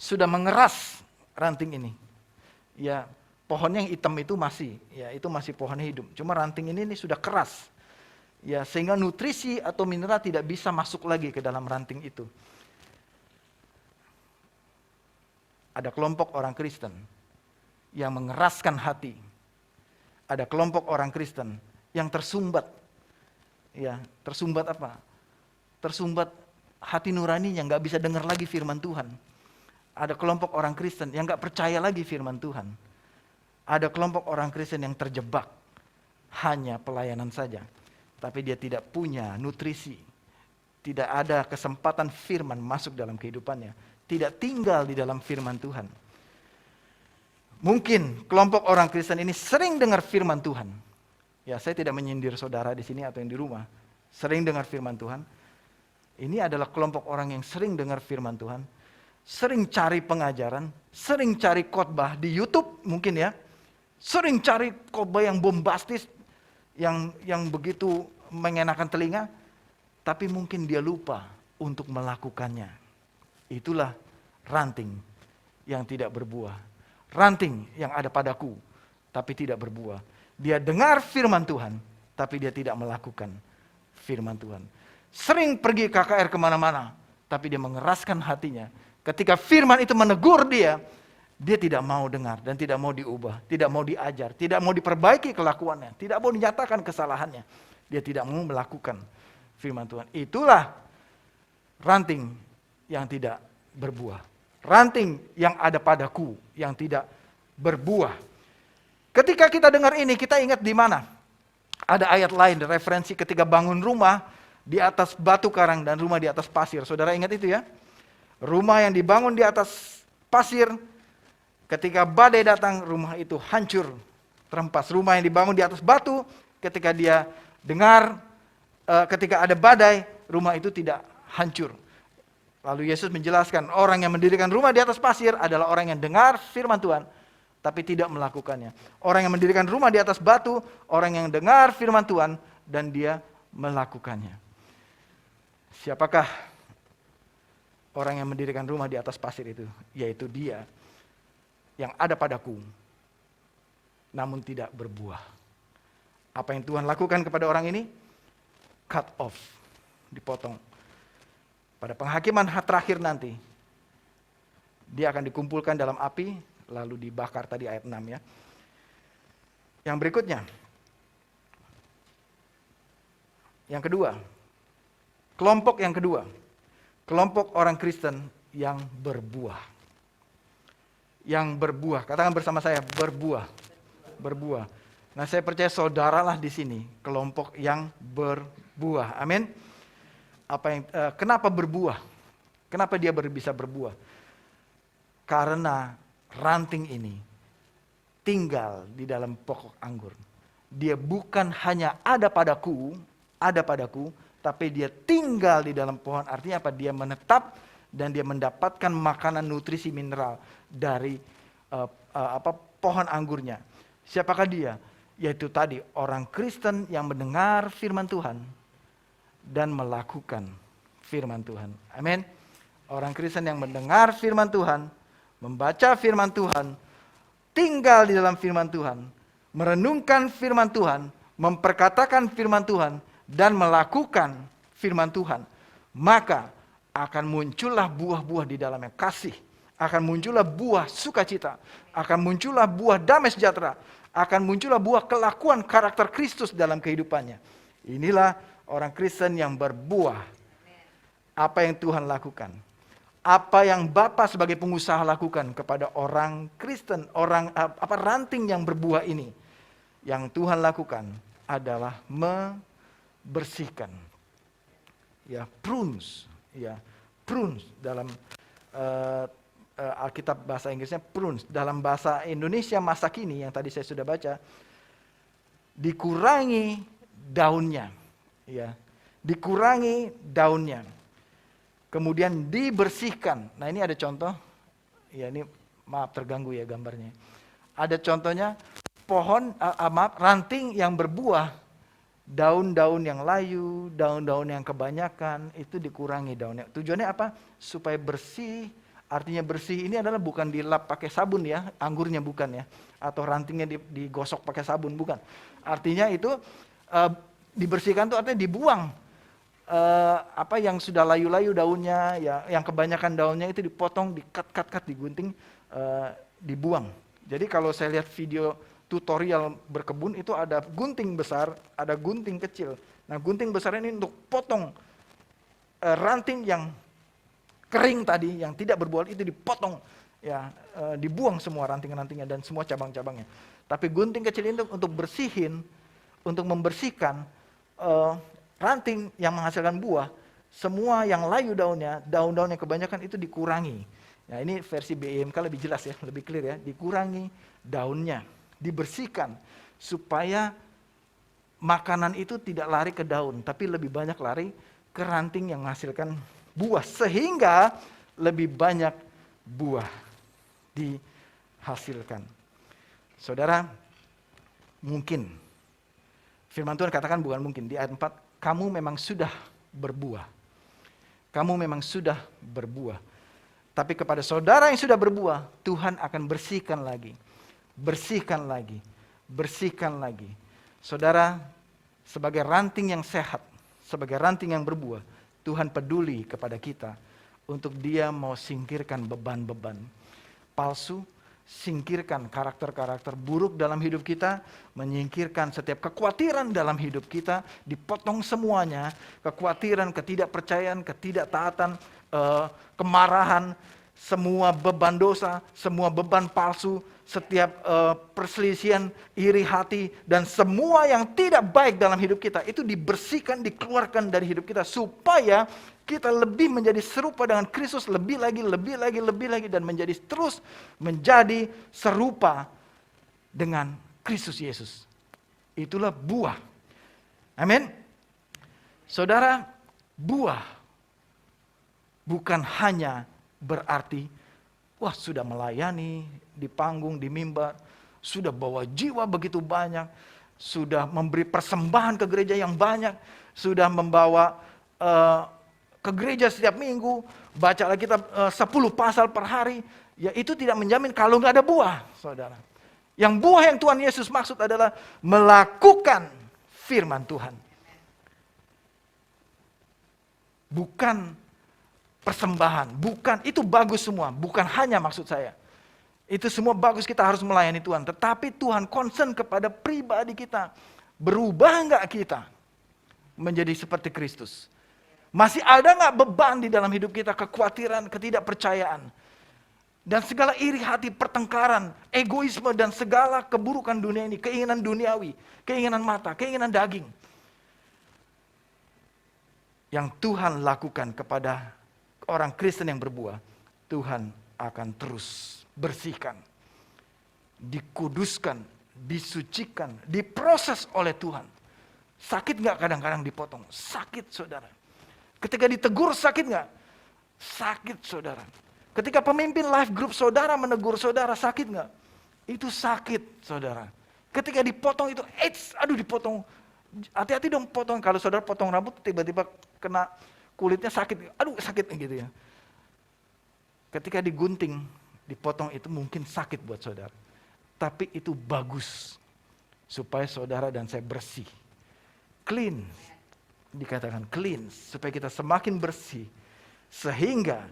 F: sudah mengeras ranting ini. Ya, pohon yang hitam itu masih, ya itu masih pohon hidup. Cuma ranting ini sudah keras, ya sehingga nutrisi atau mineral tidak bisa masuk lagi ke dalam ranting itu. Ada kelompok orang Kristen yang mengeraskan hati. Ada kelompok orang Kristen yang tersumbat. Ya, tersumbat apa? Tersumbat hati nuraninya, nggak bisa dengar lagi firman Tuhan. Ada kelompok orang Kristen yang nggak percaya lagi firman Tuhan. Ada kelompok orang Kristen yang terjebak hanya pelayanan saja, tapi dia tidak punya nutrisi. Tidak ada kesempatan firman masuk dalam kehidupannya. Tidak tinggal di dalam firman Tuhan. Mungkin kelompok orang Kristen ini sering dengar firman Tuhan. Ya, saya tidak menyindir saudara di sini atau yang di rumah. Sering dengar firman Tuhan. Ini adalah kelompok orang yang sering dengar firman Tuhan. Sering cari pengajaran. Sering cari khotbah di YouTube mungkin ya. Sering cari khotbah yang bombastis. Yang begitu mengenakan telinga. Tapi mungkin dia lupa untuk melakukannya. Itulah ranting yang tidak berbuah. Ranting yang ada padaku, tapi tidak berbuah. Dia dengar firman Tuhan, tapi dia tidak melakukan firman Tuhan. Sering pergi KKR kemana-mana, tapi dia mengeraskan hatinya. Ketika firman itu menegur dia tidak mau dengar dan tidak mau diubah, tidak mau diajar, tidak mau diperbaiki kelakuannya, tidak mau dinyatakan kesalahannya. Dia tidak mau melakukan firman Tuhan. Itulah ranting yang tidak berbuah. Ranting yang ada padaku yang tidak berbuah. Ketika kita dengar ini, kita ingat di mana? Ada ayat lain, referensi ketika bangun rumah di atas batu karang dan rumah di atas pasir. Saudara ingat itu ya? Rumah yang dibangun di atas pasir, ketika badai datang, rumah itu hancur, terhempas. Rumah yang dibangun di atas batu, ketika dia dengar, ketika ada badai, rumah itu tidak hancur. Lalu Yesus menjelaskan, orang yang mendirikan rumah di atas pasir adalah orang yang dengar firman Tuhan, tapi tidak melakukannya. Orang yang mendirikan rumah di atas batu, orang yang dengar firman Tuhan, dan dia melakukannya. Siapakah orang yang mendirikan rumah di atas pasir itu? Yaitu dia yang ada padaku, namun tidak berbuah. Apa yang Tuhan lakukan kepada orang ini? Cut off, dipotong. Pada penghakiman terakhir nanti, dia akan dikumpulkan dalam api, lalu dibakar tadi ayat 6 ya. Yang berikutnya, yang kedua, kelompok yang kedua, kelompok orang Kristen yang berbuah. Yang berbuah, katakan bersama saya, berbuah. Berbuah. Nah, saya percaya saudaralah di sini, kelompok yang berbuah. Amin. Kenapa berbuah? Kenapa dia bisa berbuah? Karena ranting ini tinggal di dalam pokok anggur. Dia bukan hanya ada padaku, tapi dia tinggal di dalam pohon. Artinya apa? Dia menetap dan dia mendapatkan makanan nutrisi mineral dari pohon anggurnya. Siapakah dia? Yaitu tadi orang Kristen yang mendengar firman Tuhan dan melakukan firman Tuhan. Amin. Orang Kristen yang mendengar firman Tuhan, membaca firman Tuhan, tinggal di dalam firman Tuhan, merenungkan firman Tuhan, memperkatakan firman Tuhan, dan melakukan firman Tuhan, maka akan muncullah buah-buah di dalamnya kasih, akan muncullah buah sukacita, akan muncullah buah damai sejahtera, akan muncullah buah kelakuan karakter Kristus dalam kehidupannya. Inilah orang Kristen yang berbuah. Apa yang Tuhan lakukan? Apa yang Bapak sebagai pengusaha lakukan kepada orang Kristen, ranting yang berbuah ini? Yang Tuhan lakukan adalah membersihkan. Ya, prunes dalam Alkitab bahasa Inggrisnya prunes. Dalam bahasa Indonesia masa kini yang tadi saya sudah baca, dikurangi daunnya. Ya, dikurangi daunnya. Kemudian dibersihkan. Nah ini ada contoh. Ya ini maaf terganggu ya gambarnya. Ada contohnya pohon, ranting yang berbuah, daun-daun yang layu, daun-daun yang kebanyakan, itu dikurangi daunnya. Tujuannya apa? Supaya bersih. Artinya bersih ini adalah bukan dilap pakai sabun ya, anggurnya bukan ya, atau rantingnya digosok pakai sabun, bukan. Artinya itu dibersihkan tuh artinya dibuang. Apa yang sudah layu-layu daunnya, ya, yang kebanyakan daunnya itu dipotong, dikat-kat, digunting, dibuang. Jadi kalau saya lihat video tutorial berkebun itu ada gunting besar, ada gunting kecil. Nah gunting besar ini untuk potong ranting yang kering tadi, yang tidak berbuah itu dipotong, ya, dibuang semua ranting-rantingnya dan semua cabang-cabangnya. Tapi gunting kecil ini untuk bersihin, untuk membersihkan ranting yang menghasilkan buah, semua yang layu daunnya, daun-daun yang kebanyakan itu dikurangi. Nah ini versi BIMK lebih jelas ya, lebih clear ya, dikurangi daunnya, dibersihkan supaya makanan itu tidak lari ke daun, tapi lebih banyak lari ke ranting yang menghasilkan buah, sehingga lebih banyak buah dihasilkan. Saudara, mungkin firman Tuhan katakan bukan mungkin, di ayat 4, kamu memang sudah berbuah. Kamu memang sudah berbuah. Tapi kepada saudara yang sudah berbuah, Tuhan akan bersihkan lagi. Bersihkan lagi. Bersihkan lagi. Saudara, sebagai ranting yang sehat, sebagai ranting yang berbuah, Tuhan peduli kepada kita untuk Dia mau singkirkan beban-beban palsu, singkirkan karakter-karakter buruk dalam hidup kita, menyingkirkan setiap kekhawatiran dalam hidup kita, dipotong semuanya, kekhawatiran, ketidakpercayaan, ketidaktaatan, kemarahan, semua beban dosa, semua beban palsu, setiap perselisihan, iri hati, dan semua yang tidak baik dalam hidup kita, itu dibersihkan, dikeluarkan dari hidup kita, supaya kita lebih menjadi serupa dengan Kristus, lebih lagi, dan menjadi terus menjadi serupa dengan Kristus Yesus. Itulah buah. Amin. Saudara, buah bukan hanya berarti, wah sudah melayani di panggung, di mimbar, sudah bawa jiwa begitu banyak, sudah memberi persembahan ke gereja yang banyak, sudah membawa ke gereja setiap minggu, baca Alkitab 10 pasal per hari, ya itu tidak menjamin kalau nggak ada buah, saudara. Yang buah yang Tuhan Yesus maksud adalah melakukan firman Tuhan. Bukan persembahan, bukan, itu bagus semua, bukan hanya maksud saya. Itu semua bagus, kita harus melayani Tuhan. Tetapi Tuhan concern kepada pribadi kita. Berubah nggak kita menjadi seperti Kristus? Masih ada nggak beban di dalam hidup kita, kekhawatiran, ketidakpercayaan, dan segala iri hati, pertengkaran, egoisme, dan segala keburukan dunia ini, keinginan duniawi, keinginan mata, keinginan daging, yang Tuhan lakukan kepada orang Kristen yang berbuah, Tuhan akan terus bersihkan, dikuduskan, disucikan, diproses oleh Tuhan. Sakit nggak kadang-kadang dipotong? Sakit, saudara. Ketika ditegur sakit nggak? Sakit, saudara. Ketika pemimpin life group saudara menegur saudara, sakit nggak? Itu sakit, saudara. Ketika dipotong itu, aduh dipotong. Hati-hati dong potong. Kalau saudara potong rambut tiba-tiba kena kulitnya sakit. Aduh sakit gitu ya. Ketika digunting, dipotong itu mungkin sakit buat saudara. Tapi itu bagus. Supaya saudara dan saya bersih. Clean. Dikatakan clean, supaya kita semakin bersih, sehingga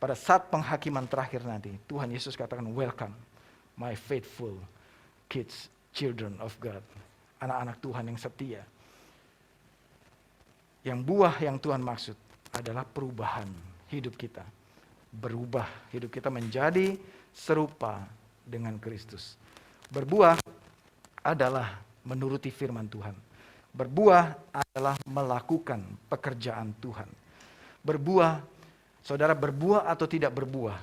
F: pada saat penghakiman terakhir nanti, Tuhan Yesus katakan, welcome my faithful kids, children of God, anak-anak Tuhan yang setia. Yang buah yang Tuhan maksud adalah perubahan hidup kita, berubah hidup kita menjadi serupa dengan Kristus. Berbuah adalah menuruti firman Tuhan. Berbuah adalah melakukan pekerjaan Tuhan. Berbuah, saudara, berbuah atau tidak berbuah,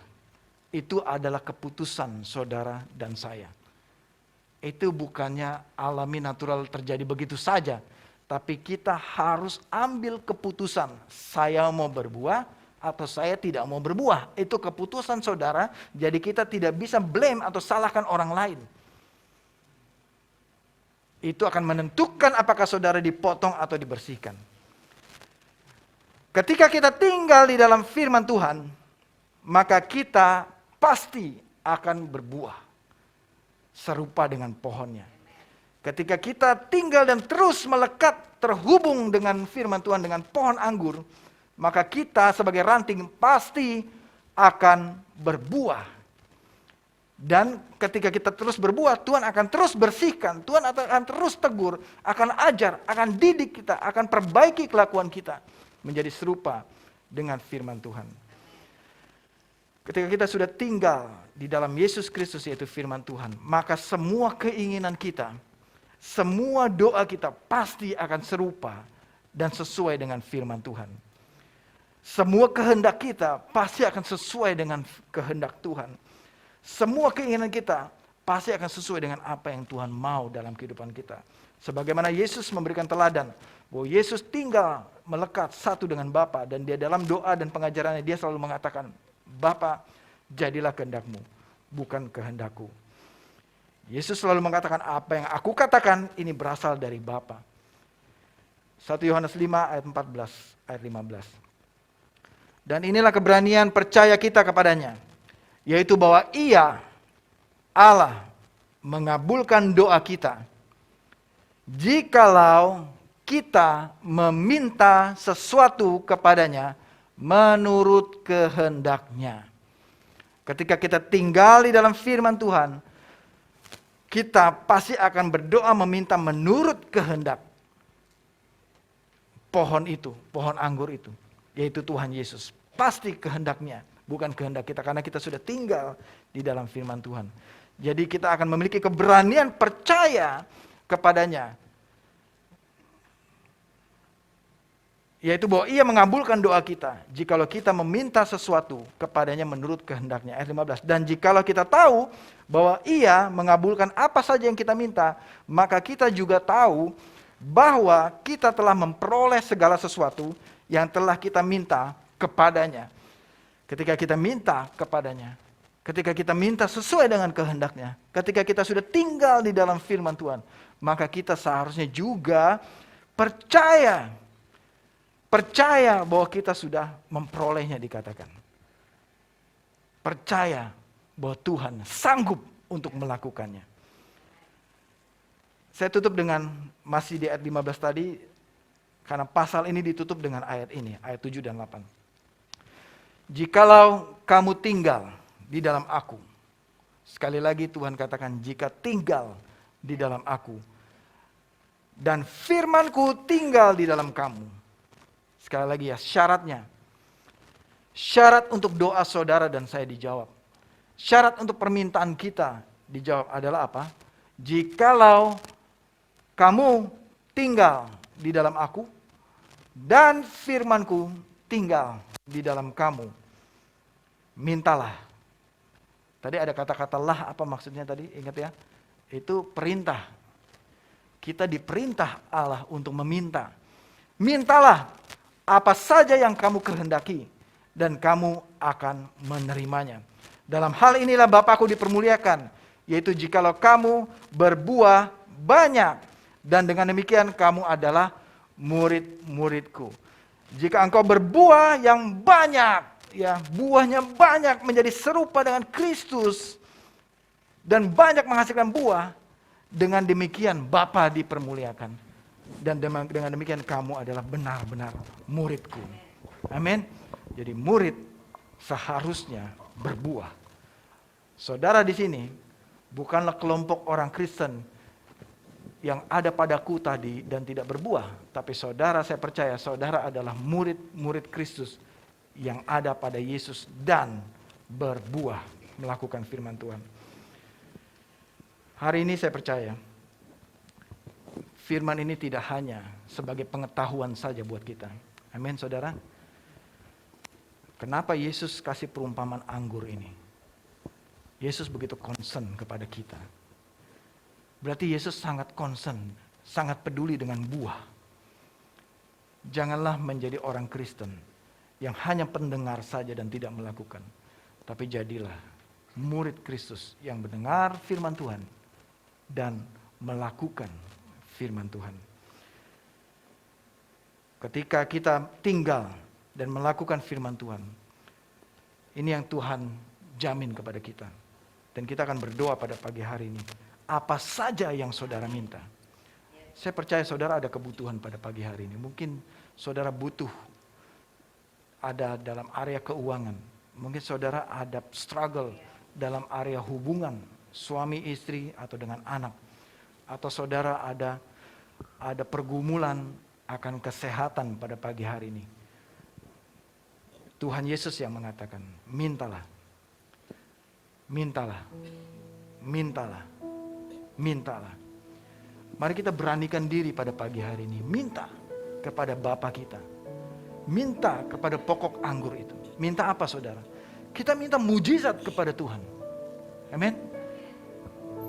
F: itu adalah keputusan saudara dan saya. Itu bukannya alami natural terjadi begitu saja, Tapi kita harus ambil keputusan, saya mau berbuah atau saya tidak mau berbuah. Itu keputusan saudara, jadi kita tidak bisa blame atau salahkan orang lain. Itu akan menentukan apakah saudara dipotong atau dibersihkan. Ketika kita tinggal di dalam firman Tuhan, maka kita pasti akan berbuah serupa dengan pohonnya. Ketika kita tinggal dan terus melekat terhubung dengan firman Tuhan, dengan pohon anggur, maka kita sebagai ranting pasti akan berbuah. Dan ketika kita terus berbuah, Tuhan akan terus bersihkan, Tuhan akan terus tegur, akan ajar, akan didik kita, akan perbaiki kelakuan kita menjadi serupa dengan firman Tuhan. Ketika kita sudah tinggal di dalam Yesus Kristus yaitu firman Tuhan, maka semua keinginan kita, semua doa kita pasti akan serupa dan sesuai dengan firman Tuhan. Semua kehendak kita pasti akan sesuai dengan kehendak Tuhan. Semua keinginan kita pasti akan sesuai dengan apa yang Tuhan mau dalam kehidupan kita. Sebagaimana Yesus memberikan teladan, bahwa Yesus tinggal melekat satu dengan Bapa, dan dia dalam doa dan pengajarannya dia selalu mengatakan, Bapa, jadilah kehendak-Mu, bukan kehendakku. Yesus selalu mengatakan apa yang aku katakan ini berasal dari Bapa. 1 Yohanes 5 ayat 14, ayat 15. Dan inilah keberanian percaya kita kepadanya, yaitu bahwa Ia, Allah, mengabulkan doa kita, jikalau kita meminta sesuatu kepadanya menurut kehendak-Nya. Ketika kita tinggal di dalam firman Tuhan, kita pasti akan berdoa meminta menurut kehendak pohon itu, pohon anggur itu, yaitu Tuhan Yesus. Pasti kehendak-Nya, bukan kehendak kita, karena kita sudah tinggal di dalam firman Tuhan. Jadi kita akan memiliki keberanian percaya kepadanya, yaitu bahwa Ia mengabulkan doa kita jikalau kita meminta sesuatu kepadanya menurut kehendak-Nya. Ayat 15. Dan jikalau kita tahu bahwa Ia mengabulkan apa saja yang kita minta, maka kita juga tahu bahwa kita telah memperoleh segala sesuatu yang telah kita minta kepadanya. Ketika kita minta kepadanya, ketika kita minta sesuai dengan kehendak-Nya, ketika kita sudah tinggal di dalam firman Tuhan, maka kita seharusnya juga percaya bahwa kita sudah memperolehnya, dikatakan. Percaya bahwa Tuhan sanggup untuk melakukannya. Saya tutup dengan masih di ayat 15 tadi, karena pasal ini ditutup dengan ayat ini, ayat 7 dan 8. Jikalau kamu tinggal di dalam aku, sekali lagi Tuhan katakan, jika tinggal di dalam aku, dan firmanku tinggal di dalam kamu. Sekali lagi ya, syaratnya. Syarat untuk doa saudara dan saya dijawab. Syarat untuk permintaan kita dijawab adalah apa? Jikalau kamu tinggal di dalam aku, dan firmanku tinggal di dalam kamu, mintalah. Tadi ada kata-kata lah, apa maksudnya tadi? Ingat ya? Itu perintah. Kita diperintah Allah untuk meminta. Mintalah apa saja yang kamu kehendaki, dan kamu akan menerimanya. Dalam hal inilah Bapakku dipermuliakan, yaitu jikalau kamu berbuah banyak, dan dengan demikian kamu adalah murid-muridku. Jika engkau berbuah yang banyak, ya buahnya banyak menjadi serupa dengan Kristus, dan banyak menghasilkan buah, dengan demikian Bapa dipermuliakan. Dan dengan demikian kamu adalah benar-benar muridku. Amin. Jadi murid seharusnya berbuah. Saudara di sini bukanlah kelompok orang Kristen yang ada padaku tadi dan tidak berbuah. Tapi saudara, saya percaya saudara adalah murid-murid Kristus yang ada pada Yesus dan berbuah melakukan firman Tuhan. Hari ini saya percaya firman ini tidak hanya sebagai pengetahuan saja buat kita. Amin, saudara. Kenapa Yesus kasih perumpamaan anggur ini? Yesus begitu concern kepada kita. Berarti Yesus sangat concern, sangat peduli dengan buah. Janganlah menjadi orang Kristen yang hanya pendengar saja dan tidak melakukan. Tapi jadilah murid Kristus yang mendengar firman Tuhan dan melakukan firman Tuhan. Ketika kita tinggal dan melakukan firman Tuhan, ini yang Tuhan jamin kepada kita. Dan kita akan berdoa pada pagi hari ini. Apa saja yang saudara minta. Saya percaya saudara ada kebutuhan pada pagi hari ini. Mungkin saudara butuh ada dalam area keuangan. Mungkin saudara ada struggle dalam area hubungan suami istri atau dengan anak. Atau saudara ada pergumulan akan kesehatan pada pagi hari ini. Tuhan Yesus yang mengatakan, mintalah. Mintalah. Mintalah. Mintalah. Mari kita beranikan diri pada pagi hari ini. Minta kepada Bapa kita. Minta kepada pokok anggur itu. Minta apa saudara? Kita minta mujizat kepada Tuhan. Amin.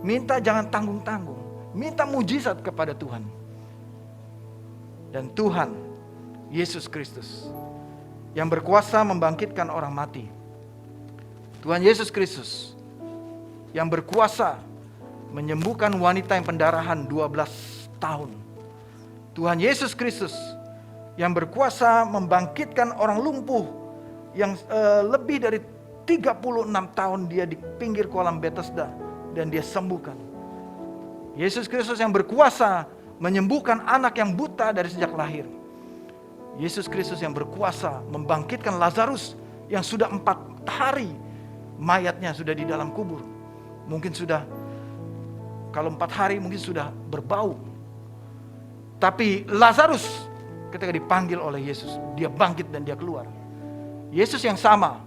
F: Minta jangan tanggung-tanggung. Minta mujizat kepada Tuhan. Dan Tuhan Yesus Kristus yang berkuasa membangkitkan orang mati. Tuhan Yesus Kristus yang berkuasa menyembuhkan wanita yang pendarahan 12 tahun. Tuhan Yesus Kristus yang berkuasa membangkitkan orang lumpuh yang lebih dari 36 tahun dia di pinggir kolam Bethesda dan dia sembuhkan. Yesus Kristus yang berkuasa menyembuhkan anak yang buta dari sejak lahir. Yesus Kristus yang berkuasa membangkitkan Lazarus yang sudah 4 hari mayatnya sudah di dalam kubur. Mungkin sudah, kalau 4 hari mungkin sudah berbau. Tapi Lazarus ketika dipanggil oleh Yesus, dia bangkit dan dia keluar. Yesus yang sama,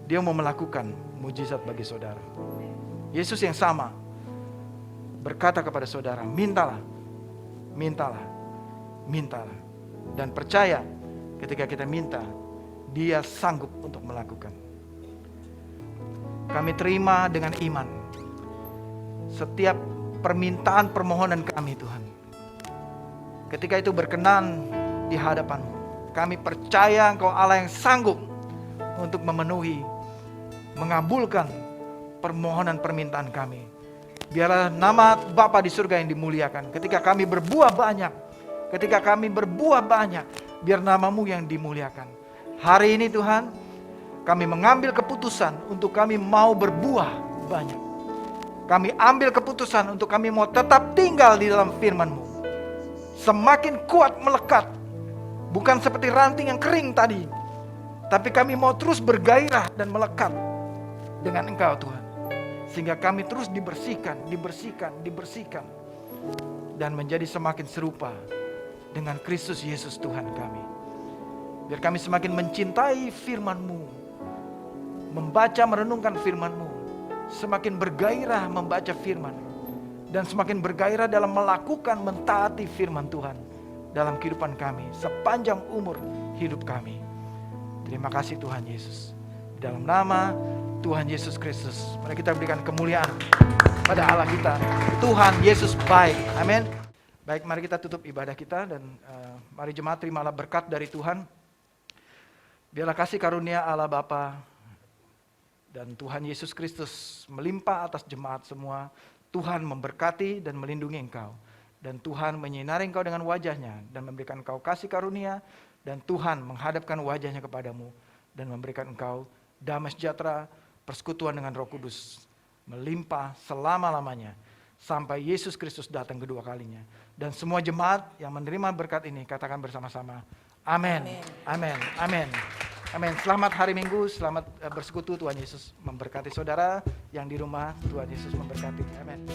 F: dia mau melakukan mujizat bagi saudara. Yesus yang sama berkata kepada saudara, mintalah, mintalah, mintalah. Dan percaya ketika kita minta, dia sanggup untuk melakukan. Kami terima dengan iman setiap permintaan permohonan kami Tuhan. Ketika itu berkenan di hadapan-Mu, kami percaya Engkau Allah yang sanggup untuk memenuhi, mengabulkan permohonan permintaan kami. Biarlah nama Bapa di surga yang dimuliakan. Ketika kami berbuah banyak, ketika kami berbuah banyak, biar nama-Mu yang dimuliakan. Hari ini Tuhan, kami mengambil keputusan untuk kami mau berbuah banyak. Kami ambil keputusan untuk kami mau tetap tinggal di dalam firman-Mu. Semakin kuat melekat. Bukan seperti ranting yang kering tadi. Tapi kami mau terus bergairah dan melekat dengan Engkau Tuhan. Sehingga kami terus dibersihkan, dibersihkan, dibersihkan. Dan menjadi semakin serupa dengan Kristus Yesus Tuhan kami. Biar kami semakin mencintai firman-Mu. Membaca, merenungkan firman-Mu. Semakin bergairah membaca firman. Dan semakin bergairah dalam melakukan, mentaati firman Tuhan. Dalam kehidupan kami. Sepanjang umur hidup kami. Terima kasih Tuhan Yesus. Dalam nama Tuhan Yesus Kristus. Mari kita berikan kemuliaan pada Allah kita. Tuhan Yesus baik. Amin. Baik, mari kita tutup ibadah kita. Dan mari jemaat terimalah berkat dari Tuhan. Biarlah kasih karunia Allah Bapa dan Tuhan Yesus Kristus melimpah atas jemaat semua. Tuhan memberkati dan melindungi engkau. Dan Tuhan menyinari engkau dengan wajahnya dan memberikan engkau kasih karunia. Dan Tuhan menghadapkan wajahnya kepadamu dan memberikan engkau damai sejahtera, persekutuan dengan Roh Kudus melimpah selama-lamanya sampai Yesus Kristus datang kedua kalinya. Dan semua jemaat yang menerima berkat ini katakan bersama-sama, amin, amin, amin, amin. Selamat hari Minggu, selamat bersekutu. Tuhan Yesus memberkati saudara yang di rumah. Tuhan Yesus memberkati, amin.